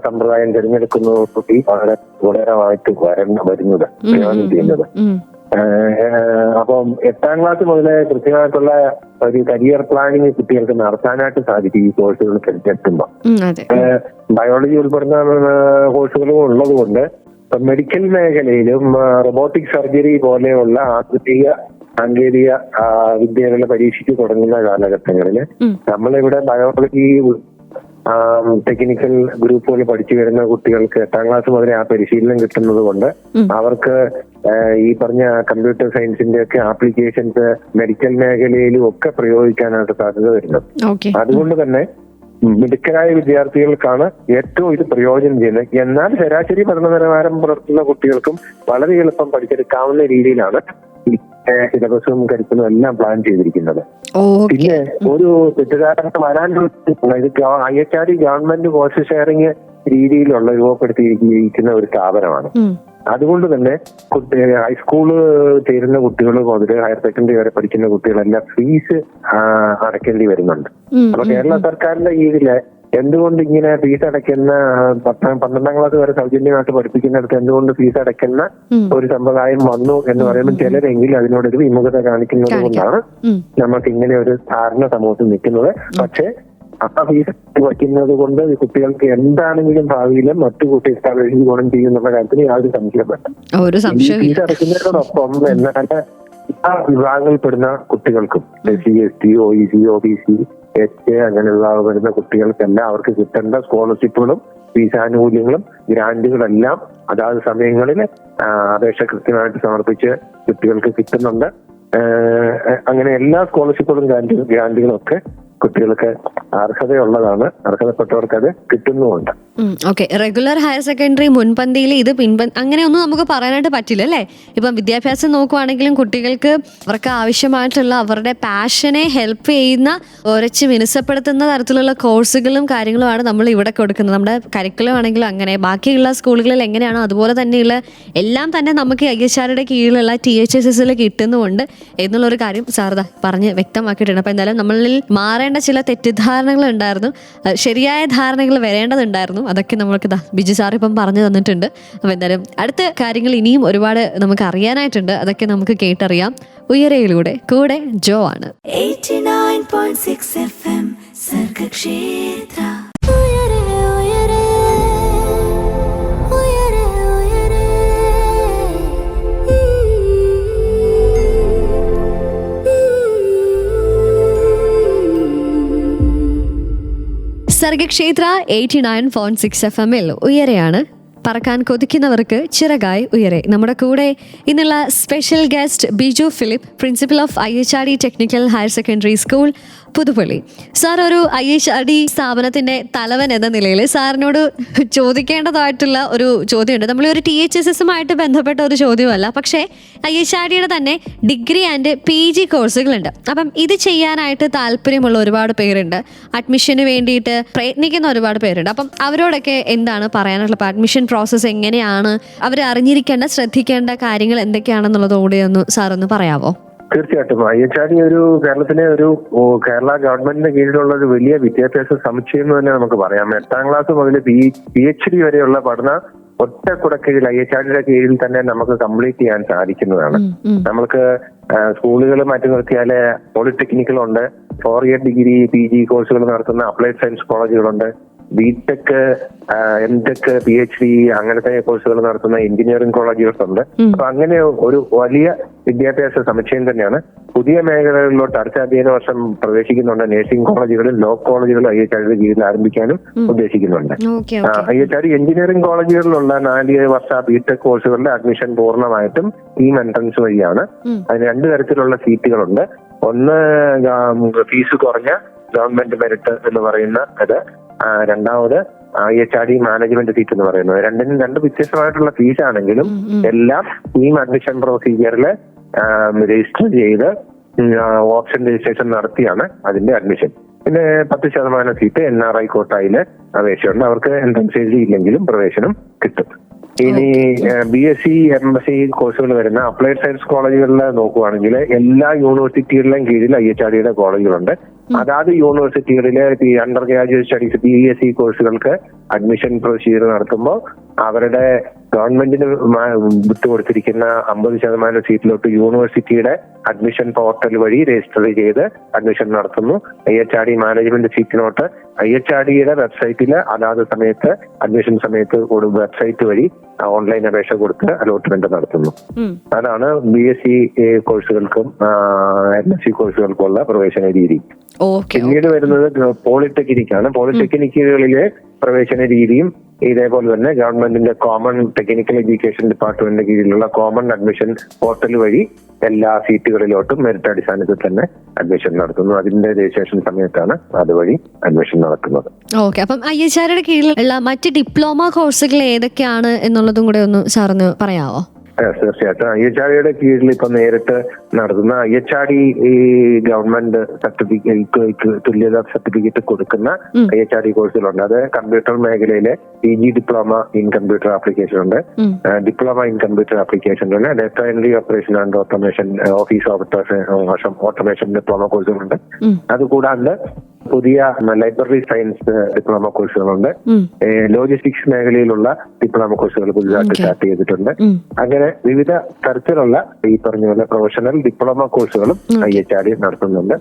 സമ്പ്രദായം തിരഞ്ഞെടുക്കുന്നതോടുകൂടി വളരെ ഗുണകരമായിട്ട് വരുന്നത്, പ്രയോജനം ചെയ്യുന്നത്. അപ്പം 8ാം ക്ലാസ് മുതലേ കൃത്യമായിട്ടുള്ള ഒരു കരിയർ പ്ലാനിങ് കുട്ടികൾക്ക് നടത്താനായിട്ട് സാധിക്കും ഈ കോഴ്സുകൾ തിരഞ്ഞെടുക്കുമ്പോൾ. ബയോളജി ഉൾപ്പെടുന്ന കോഴ്സുകളും ഉള്ളത് കൊണ്ട് മെഡിക്കൽ മേഖലയിലും റോബോട്ടിക് സർജറി പോലെയുള്ള ആധുനിക സാങ്കേതിക വിദ്യകൾ പരീക്ഷിച്ചു തുടങ്ങുന്ന കാലഘട്ടങ്ങളിൽ നമ്മളിവിടെ ബയോളജി ടെക്നിക്കൽ ഗ്രൂപ്പുകൾ പഠിച്ചു വരുന്ന കുട്ടികൾക്ക് 8ാം ക്ലാസ് മുതലേ ആ പരിശീലനം കിട്ടുന്നത് കൊണ്ട് അവർക്ക് ഈ പറഞ്ഞ കമ്പ്യൂട്ടർ സയൻസിന്റെ ഒക്കെ ആപ്ലിക്കേഷൻസ് മെഡിക്കൽ മേഖലയിലും ഒക്കെ പ്രയോഗിക്കാനായിട്ട് സാധ്യത വരുന്നത്. അതുകൊണ്ട് തന്നെ മിടുക്കരായ വിദ്യാർത്ഥികൾക്കാണ് ഏറ്റവും ഇത് പ്രയോജനം ചെയ്യുന്നത്. എന്നാൽ ശരാശരി പഠന നിലവാരം പുലർത്തുന്ന കുട്ടികൾക്കും വളരെ എളുപ്പം പഠിച്ചെടുക്കാവുന്ന രീതിയിലാണ് സിലബസും കരിക്കുലവും എല്ലാം പ്ലാൻ ചെയ്തിരിക്കുന്നത്. പിന്നെ ഒരു തെറ്റിദ്ധാരണ വരാനുള്ള ഇത് IHRD ഗവൺമെന്റ് കോഴ്സ് ഷെയറിംഗ് രീതിയിലുള്ള രൂപപ്പെടുത്തിയിരിക്കുന്ന ഒരു സ്ഥാപനമാണ്. അതുകൊണ്ട് തന്നെ ഹൈസ്കൂള് ചേരുന്ന കുട്ടികൾ മുതൽ ഹയർ സെക്കൻഡറി വരെ പഠിക്കുന്ന കുട്ടികളെല്ലാം ഫീസ് അടയ്ക്കേണ്ടി വരുന്നുണ്ട്. അപ്പൊ കേരള സർക്കാരിന്റെ കീഴില് എന്തുകൊണ്ട് ഇങ്ങനെ ഫീസ് അടയ്ക്കുന്ന 12ാം ക്ലാസ് വരെ സൗജന്യമായിട്ട് പഠിപ്പിക്കുന്നിടത്ത് എന്തുകൊണ്ട് ഫീസ് അടയ്ക്കുന്ന ഒരു സമ്പ്രദായം വന്നു എന്ന് പറയുമ്പോൾ ചിലരെങ്കിലും അതിനോടൊരു വിമുഖത കാണിക്കുന്നത് കൊണ്ടാണ് നമുക്ക് ഇങ്ങനെ ഒരു ധാരണ സമൂഹത്തിൽ നിൽക്കുന്നത്. പക്ഷേ ആ ഫീസ് വയ്ക്കുന്നത് കൊണ്ട് കുട്ടികൾക്ക് എന്താണെങ്കിലും ഭാവിയിലും മറ്റു കുട്ടികൾക്ക് അപേക്ഷിച്ച് ഗുണം ചെയ്യുന്നുള്ള കാര്യത്തിന് യാതൊരു സംശയം. ഫീസ് അടയ്ക്കുന്നതിനോടൊപ്പം എന്നാൽ ആ വിഭാഗങ്ങളിൽപ്പെടുന്ന കുട്ടികൾക്കും SC/ST, OEC, OBC, HA അങ്ങനെയുള്ള വരുന്ന കുട്ടികൾക്കെല്ലാം അവർക്ക് കിട്ടേണ്ട സ്കോളർഷിപ്പുകളും ഫീസാനുകൂല്യങ്ങളും ഗ്രാന്റുകളെല്ലാം അതാത് സമയങ്ങളിൽ അപേക്ഷ കൃത്യമായിട്ട് സമർപ്പിച്ച് കുട്ടികൾക്ക് കിട്ടുന്നുണ്ട്. അങ്ങനെ എല്ലാ സ്കോളർഷിപ്പുകളും ഗ്രാന്റുകളും ഒക്കെ കുട്ടികൾക്ക് അർഹതയുള്ളതാണ്. അർഹതപ്പെട്ടവർക്ക് അത് കിട്ടുന്നുമുണ്ട്. ഓക്കെ, റെഗുലർ ഹയർ സെക്കൻഡറി മുൻപന്തിയിൽ ഇത് അങ്ങനെയൊന്നും നമുക്ക് പറയാനായിട്ട് പറ്റില്ല അല്ലേ? ഇപ്പം വിദ്യാഭ്യാസം നോക്കുവാണെങ്കിലും കുട്ടികൾക്ക് അവർക്ക് ആവശ്യമായിട്ടുള്ള അവരുടെ പാഷനെ ഹെൽപ്പ് ചെയ്യുന്ന ഉരച്ച് മിനുസപ്പെടുത്തുന്ന തരത്തിലുള്ള കോഴ്സുകളും കാര്യങ്ങളുമാണ് നമ്മൾ ഇവിടെ കൊടുക്കുന്നത്. നമ്മുടെ കരിക്കുലം ആണെങ്കിലും അങ്ങനെ ബാക്കിയുള്ള സ്കൂളുകളിൽ എങ്ങനെയാണോ അതുപോലെ തന്നെയുള്ള എല്ലാം തന്നെ നമുക്ക് IHRD കീഴിലുള്ള THSSൽ കിട്ടുന്നുമുണ്ട് എന്നുള്ളൊരു കാര്യം സാറിത പറഞ്ഞ് വ്യക്തമാക്കിയിട്ടുണ്ട്. അപ്പം എന്തായാലും നമ്മളിൽ മാറേണ്ട ചില തെറ്റിദ്ധാരണകൾ ഉണ്ടായിരുന്നു, ശരിയായ ധാരണകൾ വരേണ്ടതുണ്ടായിരുന്നു. അതൊക്കെ നമ്മൾക്ക് ബിജു സാർ ഇപ്പം പറഞ്ഞു തന്നിട്ടുണ്ട്. അപ്പോൾ എന്തായാലും അടുത്ത കാര്യങ്ങൾ ഇനിയും ഒരുപാട് നമുക്ക് അറിയാനായിട്ടുണ്ട്. അതൊക്കെ നമുക്ക് കേട്ടറിയാം. ഉയരയിലൂടെ കൂടെ ജോ ആണ്. 89.6 FM സർഗക്ഷേത്ര. സർഗക്ഷേത്ര 89.6 FM-ൽ ഉയരെയാണ്. പറക്കാൻ കൊതിക്കുന്നവർക്ക് ചിറകായി ഉയരെ. നമ്മുടെ കൂടെ ഇന്നുള്ള special guest Biju Philip, principal of IHRD technical higher secondary school Puthuppally. Sir, ഒരു IHRD സ്ഥാപനത്തിന്റെ തലവൻ എന്ന നിലയിൽ സാറിനോട് ചോദിക്കേണ്ടതായിട്ടുള്ള ഒരു ചോദ്യമുണ്ട്. നമ്മൾ ഒരു THSSുമായിട്ട് ബന്ധപ്പെട്ട ഒരു ചോദ്യമല്ല, പക്ഷേ IHRDയുടെ തന്നെ ഡിഗ്രി ആൻഡ് PG കോഴ്സുകളുണ്ട്. അപ്പം ഇത് ചെയ്യാനായിട്ട് താല്പര്യമുള്ള ഒരുപാട് പേരുണ്ട്, അഡ്മിഷന് വേണ്ടിയിട്ട് പ്രയത്നിക്കുന്ന ഒരുപാട് പേരുണ്ട്. അപ്പം അവരോടൊക്കെ എന്താണ് പറയാനുള്ളത്? അഡ്മിഷൻ പ്രോസസ്സ് എങ്ങനെയാണ്, അവർ അറിഞ്ഞിരിക്കേണ്ട ശ്രദ്ധിക്കേണ്ട കാര്യങ്ങൾ എന്തൊക്കെയാണെന്നുള്ളത് കൂടി ഒന്ന് സാറൊന്ന് പറയാവോ? തീർച്ചയായിട്ടും IHRD ഒരു കേരളത്തിലെ ഒരു കേരള ഗവൺമെന്റിന്റെ കീഴിലുള്ള ഒരു വലിയ വിദ്യാഭ്യാസ സമുച്ചയം എന്ന് തന്നെ നമുക്ക് പറയാം. 8ാം ക്ലാസ് മുതൽ PhD വരെയുള്ള പഠന ഒറ്റ കുടക്കീഴിൽ IHRDയുടെ കീഴിൽ തന്നെ നമുക്ക് കംപ്ലീറ്റ് ചെയ്യാൻ സാധിക്കുന്നതാണ്. നമുക്ക് സ്കൂളുകൾ മാറ്റി നിർത്തിയാല് പോളിടെക്നിക്കലുണ്ട്, 4 ഇയർ ഡിഗ്രി PG കോഴ്സുകൾ നടത്തുന്ന അപ്ലൈഡ് സയൻസ് കോളേജുകളുണ്ട്, BTech, MTech, PhD അങ്ങനത്തെ കോഴ്സുകൾ നടത്തുന്ന എഞ്ചിനീയറിംഗ് കോളേജുകളുണ്ട്. അപ്പൊ അങ്ങനെ ഒരു വലിയ വിദ്യാഭ്യാസ സമുച്ചയം തന്നെയാണ്. പുതിയ മേഖലകളിലോട്ട് അടുത്ത അധ്യയന വർഷം പ്രവേശിക്കുന്നുണ്ട്. നഴ്സിംഗ് കോളേജുകളും ലോ കോളേജുകളും IHRDയുടെ കീഴിൽ ആരംഭിക്കാനും ഉദ്ദേശിക്കുന്നുണ്ട്. IHRD എഞ്ചിനീയറിംഗ് കോളേജുകളിലുള്ള 4 വർഷ BTech കോഴ്സുകളുടെ അഡ്മിഷൻ പൂർണ്ണമായിട്ടും ടീം എൻട്രൻസ് വഴിയാണ്. അതിന് 2 തരത്തിലുള്ള സീറ്റുകളുണ്ട്. ഒന്ന് ഫീസ് കുറഞ്ഞ ഗവൺമെന്റ് മെറിറ്റ് എന്ന് പറയുന്ന ഇത്, രണ്ടാമത് IHRD മാനേജ്മെന്റ് സീറ്റ് എന്ന് പറയുന്നത്. രണ്ടിനും 2 വ്യത്യസ്തമായിട്ടുള്ള ഫീസ് ആണെങ്കിലും എല്ലാം ടീം അഡ്മിഷൻ പ്രൊസീജിയറിൽ രജിസ്റ്റർ ചെയ്ത് ഓപ്ഷൻ രജിസ്ട്രേഷൻ നടത്തിയാണ് അതിന്റെ അഡ്മിഷൻ. പിന്നെ 10% സീറ്റ് NRI കോട്ടായില് അപേക്ഷയുണ്ട്. അവർക്ക് എൻട്രൻസ് എഴുതിയില്ലെങ്കിലും പ്രവേശനം കിട്ടും. ഇനി BSc MSc കോഴ്സുകൾ വരുന്ന അപ്ലൈഡ് സയൻസ് കോളേജുകളിൽ നോക്കുവാണെങ്കിൽ എല്ലാ യൂണിവേഴ്സിറ്റികളിലെയും കീഴിൽ IHRDയുടെ കോളേജുകളുണ്ട്. അതാത് യൂണിവേഴ്സിറ്റികളിലെ അണ്ടർ ഗ്രാജുവേറ്റ് സ്റ്റഡീസ് BSc കോഴ്സുകൾക്ക് അഡ്മിഷൻ പ്രൊസീജിയർ നടത്തുമ്പോൾ അവരുടെ ഗവൺമെന്റിന് വിട്ടുകൊടുത്തിരിക്കുന്ന 50% സീറ്റിലോട്ട് യൂണിവേഴ്സിറ്റിയുടെ അഡ്മിഷൻ പോർട്ടൽ വഴി രജിസ്റ്റർ ചെയ്ത് അഡ്മിഷൻ നടത്തുന്നു. IHRD മാനേജ്മെന്റ് സീറ്റിനോട്ട് IHRDയുടെ വെബ്സൈറ്റില് അതാത് സമയത്ത് അഡ്മിഷൻ സമയത്ത് വെബ്സൈറ്റ് വഴി ഓൺലൈൻ അപേക്ഷ കൊടുത്ത് അലോട്ട്മെന്റ് നടത്തുന്നു. അതാണ് BSc കോഴ്സുകൾക്കും MSc കോഴ്സുകൾക്കുള്ള പ്രവേശന രീതി. പിന്നീട് വരുന്നത് പോളിടെക്നിക്കാണ്. പോളിടെക്നിക്കുകളിലെ പ്രവേശന രീതിയും ഇതേപോലെ തന്നെ ഗവൺമെന്റിന്റെ കോമൺ ടെക്നിക്കൽ എഡ്യൂക്കേഷൻ ഡിപ്പാർട്ട്മെന്റിന്റെ കീഴിലുള്ള കോമൺ അഡ്മിഷൻ പോർട്ടൽ വഴി എല്ലാ സീറ്റുകളിലോട്ടും മെറിറ്റ് അടിസ്ഥാനത്തിൽ തന്നെ അഡ്മിഷൻ നടത്തുന്നു. അതിന്റെ രജിസ്ട്രേഷൻ സമയത്താണ് അതുവഴി അഡ്മിഷൻ നടക്കുന്നത്. ഓക്കെ, അപ്പം IHRയുടെ കീഴിലുള്ള മറ്റ് ഡിപ്ലോമ കോഴ്സുകൾ ഏതൊക്കെയാണ് എന്നുള്ളതും കൂടെ ഒന്ന് സാറിന് പറയാമോ? തീർച്ചയായിട്ടും IHRയുടെ കീഴിൽ ഇപ്പൊ നേരിട്ട് നടത്തുന്ന IHRD ഈ ഗവൺമെന്റ് സർട്ടിഫിക്കറ്റ് തുല്യത സർട്ടിഫിക്കറ്റ് കൊടുക്കുന്ന IHRD കോഴ്സുകളുണ്ട്. അത് കമ്പ്യൂട്ടർ മേഖലയിലെ PG diploma in computer application ഉണ്ട്, ഡിപ്ലോമ ഇൻ കമ്പ്യൂട്ടർ ആപ്ലിക്കേഷൻ ഉണ്ട്, data entry operation and automation, office automation diploma കോഴ്സുകളുണ്ട്. അതുകൂടാണ്ട് പുതിയ ലൈബ്രറി സയൻസ് ഡിപ്ലോമ കോഴ്സുകളുണ്ട്. ലോജിസ്റ്റിക്സ് മേഖലയിലുള്ള ഡിപ്ലോമ കോഴ്സുകൾ പുതിയതായിട്ട് സ്റ്റാർട്ട് ചെയ്തിട്ടുണ്ട്. അങ്ങനെ വിവിധ തരത്തിലുള്ള ഈ പറഞ്ഞ പോലെ പ്രൊഫഷണൽ ഡിപ്ലോമ കോഴ്സുകളും IHRD നടത്തുന്നുണ്ട്.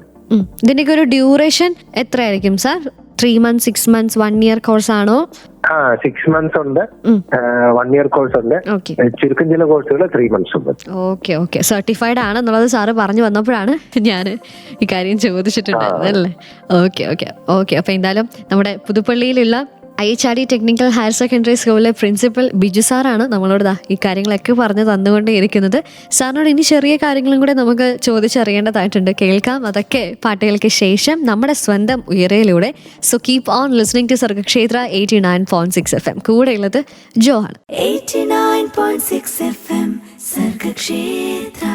ഇതിന്റെയൊക്കെ ഒരു ഡ്യൂറേഷൻ എത്രയായിരിക്കും sir? 3 months, 6 months, 1 year course ആണോ? 6 months ഉണ്ട്, 1 year കോഴ്സ് ഉണ്ട്, ചുരുക്കം ചില കോഴ്സുകൾ 3 months ഉണ്ട്. ഓക്കെ, സർട്ടിഫൈഡ് ആണെന്നുള്ളത് സാറ് പറഞ്ഞു വന്നപ്പോഴാണ് ഞാൻ ഈ കാര്യം ചോദിച്ചിട്ടുണ്ടായിരുന്നത് അല്ലേ? ഓക്കെ. അപ്പൊ എന്തായാലും നമ്മുടെ പുതുപ്പള്ളിയിലുള്ള IHRD ടെക്നിക്കൽ ഹയർ സെക്കൻഡറി സ്കൂളിലെ പ്രിൻസിപ്പൽ ബിജു സാറാണ് നമ്മളോട് ഈ കാര്യങ്ങളൊക്കെ പറഞ്ഞു തന്നുകൊണ്ടേയിരിക്കുന്നത്. സാറിനോട് ഇനി ചെറിയ കാര്യങ്ങളും കൂടെ നമുക്ക് ചോദിച്ചറിയേണ്ടതായിട്ടുണ്ട്. കേൾക്കാം അതൊക്കെ പാട്ടുകൾക്ക് ശേഷം നമ്മുടെ സ്വന്തം ഉയരയിലൂടെ. So keep on listening to Sargakshetra 89.6 FM. കൂടെയുള്ളത് ജോ ആണ്. 89.6 FM സർഗക്ഷേത്ര.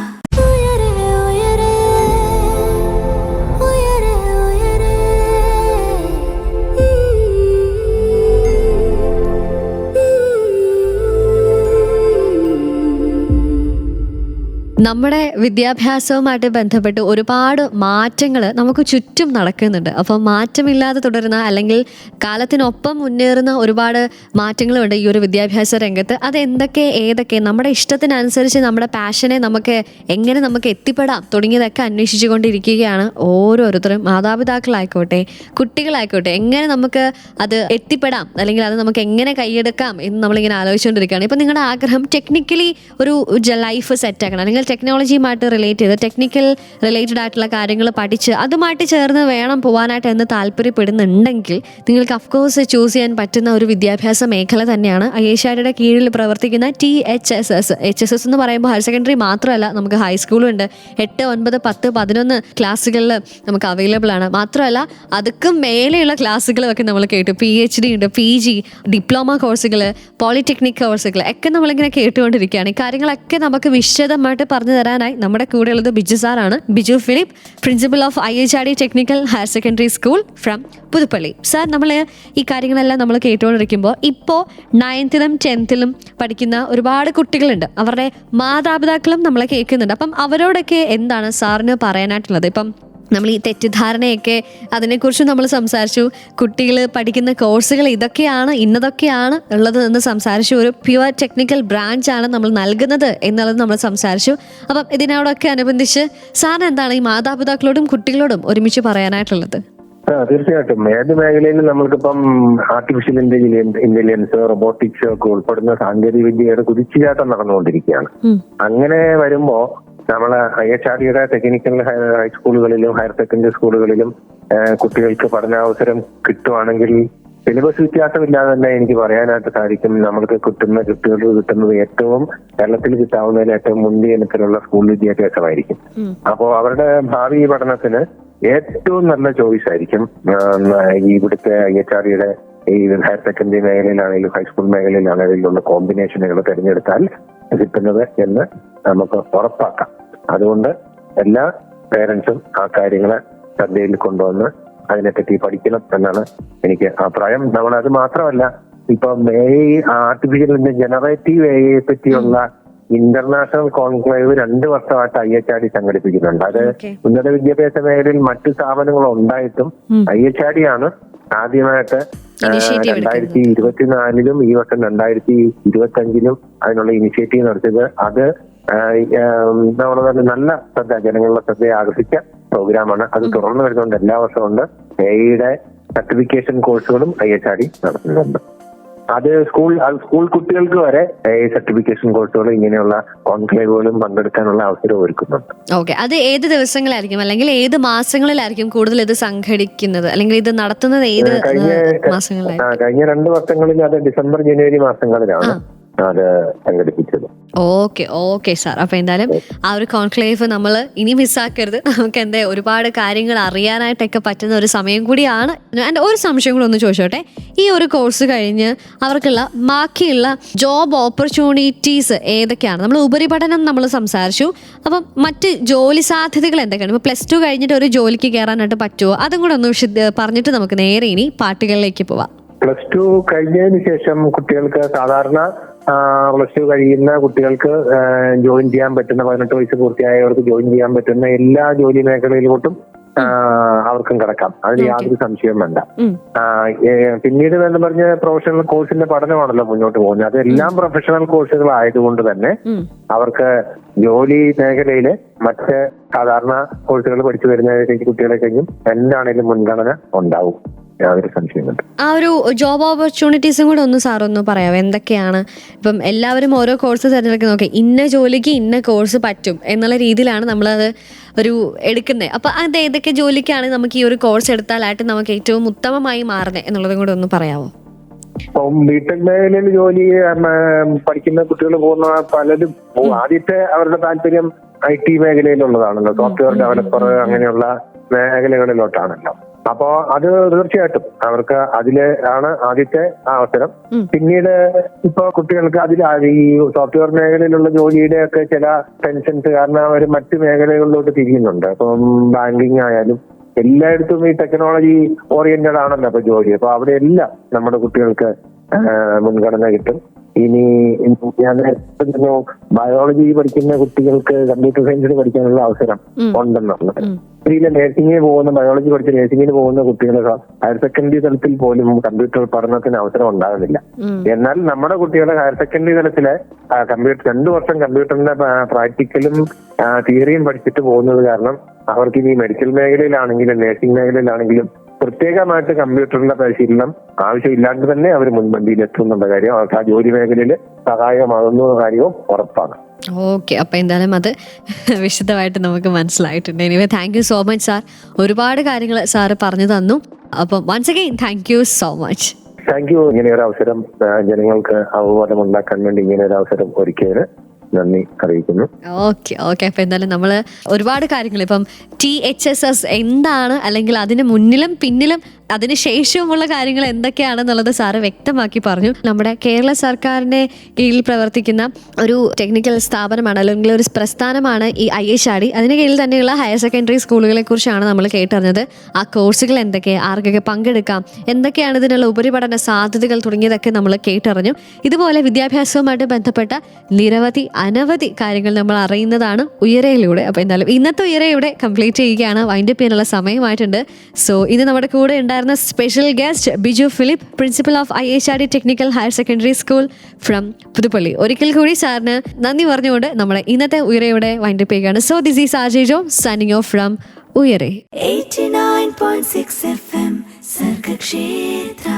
നമ്മുടെ വിദ്യാഭ്യാസവുമായിട്ട് ബന്ധപ്പെട്ട് ഒരുപാട് മാറ്റങ്ങൾ നമുക്ക് ചുറ്റും നടക്കുന്നുണ്ട്. അപ്പം മാറ്റമില്ലാതെ തുടരുന്ന അല്ലെങ്കിൽ കാലത്തിനൊപ്പം മുന്നേറുന്ന ഒരുപാട് മാറ്റങ്ങളുണ്ട് ഈ ഒരു വിദ്യാഭ്യാസ രംഗത്ത്. അതെന്തൊക്കെ ഏതൊക്കെ നമ്മുടെ ഇഷ്ടത്തിനനുസരിച്ച് നമ്മുടെ പാഷനെ നമുക്ക് എങ്ങനെ നമുക്ക് എത്തിപ്പെടാം തുടങ്ങിയതൊക്കെ അന്വേഷിച്ചു കൊണ്ടിരിക്കുകയാണ് ഓരോരുത്തരും. മാതാപിതാക്കളായിക്കോട്ടെ, കുട്ടികളായിക്കോട്ടെ, എങ്ങനെ നമുക്ക് അത് എത്തിപ്പെടാം അല്ലെങ്കിൽ അത് നമുക്ക് എങ്ങനെ കൈയെടുക്കാം എന്ന് നമ്മളിങ്ങനെ ആലോചിച്ചുകൊണ്ടിരിക്കുകയാണ്. ഇപ്പം നിങ്ങളുടെ ആഗ്രഹം ടെക്നിക്കലി ഒരു ലൈഫ് സെറ്റാക്കണം, അല്ലെങ്കിൽ ടെക്നോളജിയുമായിട്ട് റിലേറ്റ് ചെയ്ത് ടെക്നിക്കൽ റിലേറ്റഡ് ആയിട്ടുള്ള കാര്യങ്ങൾ പഠിച്ച് അതുമായിട്ട് ചേർന്ന് വേണം പോകാനായിട്ട് എന്ന് താല്പര്യപ്പെടുന്നുണ്ടെങ്കിൽ നിങ്ങൾക്ക് അഫ്കോഴ്സ് ചൂസ് ചെയ്യാൻ പറ്റുന്ന ഒരു വിദ്യാഭ്യാസ മേഖല തന്നെയാണ് IHRയുടെ കീഴിൽ പ്രവർത്തിക്കുന്ന THSS. HSS എന്ന് പറയുമ്പോൾ ഹയർ സെക്കൻഡറി മാത്രമല്ല, നമുക്ക് ഹൈസ്കൂളും ഉണ്ട്. 8, 9, 10, 11 ക്ലാസ്സുകളിൽ നമുക്ക് അവൈലബിൾ ആണ്. മാത്രമല്ല അതൊക്കെ മേലെയുള്ള ക്ലാസ്സുകളൊക്കെ നമ്മൾ കേട്ടു. PhD ഉണ്ട്, PG, ഡിപ്ലോമ കോഴ്സുകൾ, പോളിടെക്നിക് കോഴ്സുകൾ ഒക്കെ നമ്മളിങ്ങനെ കേട്ടുകൊണ്ടിരിക്കുകയാണ്. ഈ കാര്യങ്ങളൊക്കെ നമുക്ക് വിശദമായിട്ട് പറഞ്ഞു തരാനായി നമ്മുടെ കൂടെയുള്ളത് ബിജു സാറാണ്. Biju Philip, principal of IHRD technical higher secondary school from Puthuppally. Sir, നമ്മൾ ഈ കാര്യങ്ങളെല്ലാം നമ്മൾ കേട്ടുകൊണ്ടിരിക്കുമ്പോൾ ഇപ്പോൾ 9th ലും 10th ലും പഠിക്കുന്ന ഒരുപാട് കുട്ടികളുണ്ട്. അവരുടെ മാതാപിതാക്കളും നമ്മളെ കേൾക്കുന്നുണ്ട്. അപ്പം അവരോടൊക്കെ എന്താണ് സാറിന് പറയാനായിട്ടുള്ളത്? ഇപ്പം നമ്മൾ ഈ തെറ്റിദ്ധാരണയൊക്കെ അതിനെക്കുറിച്ച് നമ്മൾ സംസാരിച്ചു. കുട്ടികൾ പഠിക്കുന്ന കോഴ്സുകൾ ഇതൊക്കെയാണ്, ഇന്നതൊക്കെയാണ് ഉള്ളത് എന്ന് സംസാരിച്ചു. ഒരു പ്യുവർ ടെക്നിക്കൽ ബ്രാഞ്ചാണ് നമ്മൾ നൽകുന്നത് എന്നുള്ളത് നമ്മൾ സംസാരിച്ചു. അപ്പം ഇതിനോടൊക്കെ അനുബന്ധിച്ച് സാറിന് എന്താണ് ഈ മാതാപിതാക്കളോടും കുട്ടികളോടും ഒരുമിച്ച് പറയാനായിട്ടുള്ളത്? തീർച്ചയായിട്ടും ഏത് മേഖലയിലും നമ്മൾക്കിപ്പം ആർട്ടിഫിഷ്യൽ ഇന്റലിജൻസ്, റോബോട്ടിക്സ് ഒക്കെ ഉൾപ്പെടുന്ന സാങ്കേതിക വിദ്യയുടെ കുതിച്ചുചാട്ടം നടന്നുകൊണ്ടിരിക്കുകയാണ്. അങ്ങനെ വരുമ്പോ നമ്മള് IHRDയുടെ ടെക്നിക്കൽ ഹൈസ്കൂളുകളിലും ഹയർ സെക്കൻഡറി സ്കൂളുകളിലും കുട്ടികൾക്ക് പഠനാവസരം കിട്ടുവാണെങ്കിൽ സിലബസ് വ്യത്യാസമില്ലാതെ തന്നെ എനിക്ക് പറയാനായിട്ട് സാധിക്കും. നമ്മൾക്ക് കുട്ടികൾക്ക് കിട്ടുന്നത് ഏറ്റവും കേരളത്തിൽ കിട്ടാവുന്നതിൽ ഏറ്റവും മുന്തിയ ഇനത്തിലുള്ള സ്കൂൾ വിദ്യാഭ്യാസമായിരിക്കും. അപ്പോൾ അവരുടെ ഭാവി പഠനത്തിന് ഏറ്റവും നല്ല ചോയ്സ് ആയിരിക്കും ഇവിടുത്തെ IHRDയുടെ ഈ ഹയർ സെക്കൻഡറി മേഖലയിലാണെങ്കിലും ഹൈസ്കൂൾ മേഖലയിലാണെങ്കിലും കോമ്പിനേഷനുകൾ തിരഞ്ഞെടുത്താൽ കിട്ടുന്നത് എന്ന് നമുക്ക് ഉറപ്പാക്കാം. അതുകൊണ്ട് എല്ലാ പേരൻസും ആ കാര്യങ്ങളെ ശ്രദ്ധയിൽ കൊണ്ടുവന്ന് അതിനെപ്പറ്റി പഠിക്കണം എന്നാണ് എനിക്ക് അഭിപ്രായം. നമ്മളത് മാത്രമല്ല, ഇപ്പൊ ആർട്ടിഫിഷ്യൽ ജനറേറ്റീവ് AI പറ്റിയുള്ള ഇന്റർനാഷണൽ കോൺക്ലേവ് 2 വർഷമായിട്ട് IHRD സംഘടിപ്പിക്കുന്നുണ്ട്. അത് ഉന്നത വിദ്യാഭ്യാസ മേഖലയിൽ മറ്റു സ്ഥാപനങ്ങൾ ഉണ്ടായിട്ടും IHRD ആണ് ആദ്യമായിട്ട് 2024 ഈ വർഷം 2025 അതിനുള്ള ഇനിഷ്യേറ്റീവ് നടത്തിയത്. അത് നല്ല ശ്രദ്ധ, ജനങ്ങളുടെ ശ്രദ്ധയെ ആകർഷിച്ച പ്രോഗ്രാമാണ്. അത് തുടർന്ന് വരുന്നുണ്ട്. എല്ലാ വർഷവും ഉണ്ട്. AI സർട്ടിഫിക്കേഷൻ കോഴ്സുകളും IHRD നടത്തുന്നുണ്ട്. അത് സ്കൂൾ കുട്ടികൾക്ക് വരെ സർട്ടിഫിക്കേഷൻ കോഴ്സുകളും ഇങ്ങനെയുള്ള കോൺക്ലേവുകളും പങ്കെടുക്കാനുള്ള അവസരം ഒരുക്കുന്നുണ്ട്. ഓക്കെ, അത് ഏത് ദിവസങ്ങളായിരിക്കും അല്ലെങ്കിൽ ഏത് മാസങ്ങളിലായിരിക്കും കൂടുതൽ ഇത് സംഘടിക്കുന്നത് അല്ലെങ്കിൽ ഇത് നടത്തുന്നത്? ഏത് മാസങ്ങളിലായിരിക്കും? കഴിഞ്ഞ 2 വർഷങ്ങളിൽ അത് ഡിസംബർ, ജനുവരി മാസങ്ങളിലാണ്. അത് സംഘടിപ്പിച്ചത്. Okay sir. അപ്പൊ എന്തായാലും ആ ഒരു കോൺക്ലേവ് നമ്മൾ ഇനി മിസ്സാക്കരുത്. നമുക്ക് എന്താ ഒരുപാട് കാര്യങ്ങൾ അറിയാനായിട്ടൊക്കെ പറ്റുന്ന ഒരു സമയം കൂടിയാണ്. എൻ്റെ ഒരു സംശയം കൂടെ ഒന്ന് ചോദിച്ചോട്ടെ, ഈ ഒരു കോഴ്സ് കഴിഞ്ഞ് അവർക്കുള്ള ബാക്കിയുള്ള ജോബ് ഓപ്പർച്യൂണിറ്റീസ് ഏതൊക്കെയാണ്? നമ്മൾ ഉപരിപഠനം നമ്മൾ സംസാരിച്ചു, അപ്പം മറ്റ് ജോലി സാധ്യതകൾ എന്തൊക്കെയാണ്? ഇപ്പൊ +2 കഴിഞ്ഞിട്ട് ഒരു ജോലിക്ക് കയറാനായിട്ട് പറ്റുമോ? അതും കൂടെ ഒന്ന് പറഞ്ഞിട്ട് നമുക്ക് നേരെ ഇനി പാട്ടുകളിലേക്ക് പോവാം. +2 കഴിഞ്ഞതിന് ശേഷം കുട്ടികൾക്ക് സാധാരണ +2 കഴിയുന്ന കുട്ടികൾക്ക് ജോയിൻ ചെയ്യാൻ പറ്റുന്ന 18 വയസ്സ് പൂർത്തിയായവർക്ക് ജോയിൻ ചെയ്യാൻ പറ്റുന്ന എല്ലാ ജോലി മേഖലയിലോട്ടും അവർക്കും കിടക്കാം. അതിൽ യാതൊരു സംശയവും വേണ്ട. പിന്നീട് എന്ന് പറഞ്ഞ പ്രൊഫഷണൽ കോഴ്സിന്റെ പഠനമാണല്ലോ മുന്നോട്ട് പോകുന്നത്. അതെല്ലാം പ്രൊഫഷണൽ കോഴ്സുകൾ ആയതുകൊണ്ട് തന്നെ അവർക്ക് ജോലി മേഖലയില് മറ്റ് സാധാരണ കോഴ്സുകൾ പഠിച്ചു വരുന്ന കുട്ടികളെ കഴിഞ്ഞും എന്താണേലും മുൻഗണന ഉണ്ടാവും. ആ ഒരു ജോബ് ഓപ്പർച്യൂണിറ്റീസും കൂടെ ഒന്ന് സാർ ഒന്ന് പറയാമോ? എന്തൊക്കെയാണ്? ഇപ്പം എല്ലാവരും ഓരോ കോഴ്സ് തിരഞ്ഞെടുക്കുന്ന നോക്കി ഇന്ന ജോലിക്ക് ഇന്ന കോഴ്സ് പറ്റും എന്നുള്ള രീതിയിലാണ് നമ്മളത് ഒരു എടുക്കുന്നത്. അപ്പൊ അത് ഏതൊക്കെ ജോലിക്കാണ് നമുക്ക് ഈ ഒരു കോഴ്സ് എടുത്താലായിട്ട് നമുക്ക് ഏറ്റവും ഉത്തമമായി മാറുന്നത് എന്നുള്ളതും കൂടെ ഒന്ന് പറയാമോ? ഇപ്പം ബിടെക് മേഖലയിൽ ജോലി പഠിക്കുന്ന കുട്ടികൾ പോകുന്ന പലരും ആദ്യത്തെ അവരുടെ താല്പര്യം IT മേഖലയിലുള്ളതാണല്ലോ, സോഫ്റ്റ്വെയർ ഡെവലപ്പർ അങ്ങനെയുള്ള മേഖലകളിലോട്ടാണല്ലോ. അപ്പോ അത് തീർച്ചയായിട്ടും അവർക്ക് അതില് ആണ് ആദ്യത്തെ അവസരം. പിന്നീട് ഇപ്പൊ കുട്ടികൾക്ക് അതിൽ ഈ സോഫ്റ്റ്വെയർ മേഖലയിലുള്ള ജോലിയുടെ ഒക്കെ ചില ടെൻഷൻസ് കാരണം അവർ മറ്റു മേഖലകളിലോട്ട് തിരിയുന്നുണ്ട്. അപ്പം ബാങ്കിങ് ആയാലും എല്ലായിടത്തും ഈ ടെക്നോളജി ഓറിയന്റഡ് ആണല്ലോ അപ്പൊ ജോലി. അപ്പൊ അവിടെ എല്ലാം നമ്മുടെ കുട്ടികൾക്ക് മുൻഗണന കിട്ടും. ഇനി ഞാൻ ബയോളജി പഠിക്കുന്ന കുട്ടികൾക്ക് കമ്പ്യൂട്ടർ സയൻസിന് പഠിക്കാനുള്ള അവസരം ഉണ്ടെന്നുള്ളത്. നേഴ്സിംഗിന് പോകുന്ന ബയോളജി പഠിച്ച നേഴ്സിംഗിന് പോകുന്ന കുട്ടികളെ ഹയർ സെക്കൻഡറി തലത്തിൽ പോലും കമ്പ്യൂട്ടർ പഠനത്തിന് അവസരം ഉണ്ടാകുന്നില്ല. എന്നാൽ നമ്മുടെ കുട്ടികളെ ഹയർ സെക്കൻഡറി തലത്തിലെ കമ്പ്യൂട്ടർ 2 വർഷം കമ്പ്യൂട്ടറിന്റെ പ്രാക്ടിക്കലും തിയറിയും പഠിച്ചിട്ട് പോകുന്നത് കാരണം അവർക്ക് ഇനി മെഡിക്കൽ മേഖലയിലാണെങ്കിലും നേഴ്സിംഗ് മേഖലയിലാണെങ്കിലും പ്രത്യേകമായിട്ട് കമ്പ്യൂട്ടറിന്റെ പരിശീലനം ആവശ്യമില്ലാണ്ട് തന്നെ അവർ മുൻപന്തിയിൽ എത്തുന്നുള്ള കാര്യം അവർക്ക് ആ ജോലി മേഖലയിൽ സഹായമാകുന്ന കാര്യവും ഉറപ്പാണ്. ഓക്കെ, അപ്പൊ എന്തായാലും അത് വിശദമായിട്ട് നമുക്ക് മനസ്സിലായിട്ടുണ്ട്. Anyway thank you so much sir. ഒരുപാട് കാര്യങ്ങൾ സാറ് പറഞ്ഞു തന്നു. അപ്പം once again thank you so much. Thank you. ഇങ്ങനെ ഒരു അവസരം ജനങ്ങൾക്ക് അവബോധം ഉണ്ടാക്കാൻ വേണ്ടി ഇങ്ങനെ ഒരു അവസരം ഒരുക്കിയതിന് നന്ദി അറിയിക്കുന്നു. ഓക്കെ. അപ്പൊ എന്തായാലും നമ്മള് ഒരുപാട് കാര്യങ്ങൾ ഇപ്പം THSS എന്താണ്, അല്ലെങ്കിൽ അതിന് മുന്നിലും പിന്നിലും അതിന് ശേഷവുമുള്ള കാര്യങ്ങൾ എന്തൊക്കെയാണെന്നുള്ളത് സാറ് വ്യക്തമാക്കി പറഞ്ഞു. നമ്മുടെ കേരള സർക്കാരിന്റെ കീഴിൽ പ്രവർത്തിക്കുന്ന ഒരു ടെക്നിക്കൽ സ്ഥാപനമാണ്, അല്ലെങ്കിൽ ഒരു പ്രസ്ഥാനമാണ് ഈ IHRD. അതിന് കീഴിൽ തന്നെയുള്ള ഹയർ സെക്കൻഡറി സ്കൂളുകളെ കുറിച്ചാണ് നമ്മൾ കേട്ടറിഞ്ഞത്. ആ കോഴ്സുകൾ എന്തൊക്കെ, ആർക്കൊക്കെ പങ്കെടുക്കാം, എന്തൊക്കെയാണ് ഇതിനുള്ള ഉപരിപഠന സാധ്യതകൾ തുടങ്ങിയതൊക്കെ നമ്മൾ കേട്ടറിഞ്ഞു. ഇതുപോലെ വിദ്യാഭ്യാസവുമായിട്ട് ബന്ധപ്പെട്ട അനവധി കാര്യങ്ങൾ നമ്മൾ അറിയുന്നതാണ് ഉയരയിലൂടെ. അപ്പോൾ എന്തായാലും ഇന്നത്തെ ഉയരയുടെ കംപ്ലീറ്റ് ചെയ്യുകയാണ്, വൈൻഡപ്പ് ചെയ്യാനുള്ള സമയമായിട്ടുണ്ട്. സോ ഇന്ന് നമ്മുടെ കൂടെ ഉണ്ടായിരുന്ന special guest Biju Philip, principal of IHRD technical higher secondary school from Puthuppally. ഒരിക്കൽ കൂടി സാറിന് നന്ദി പറഞ്ഞുകൊണ്ട് നമ്മുടെ ഇന്നത്തെ ഉയരയുടെ വൈൻഡപ്പ് ചെയ്യുകയാണ്. So this is RJ Jo signing off from Uyare 89.6 FM Sargakshetra.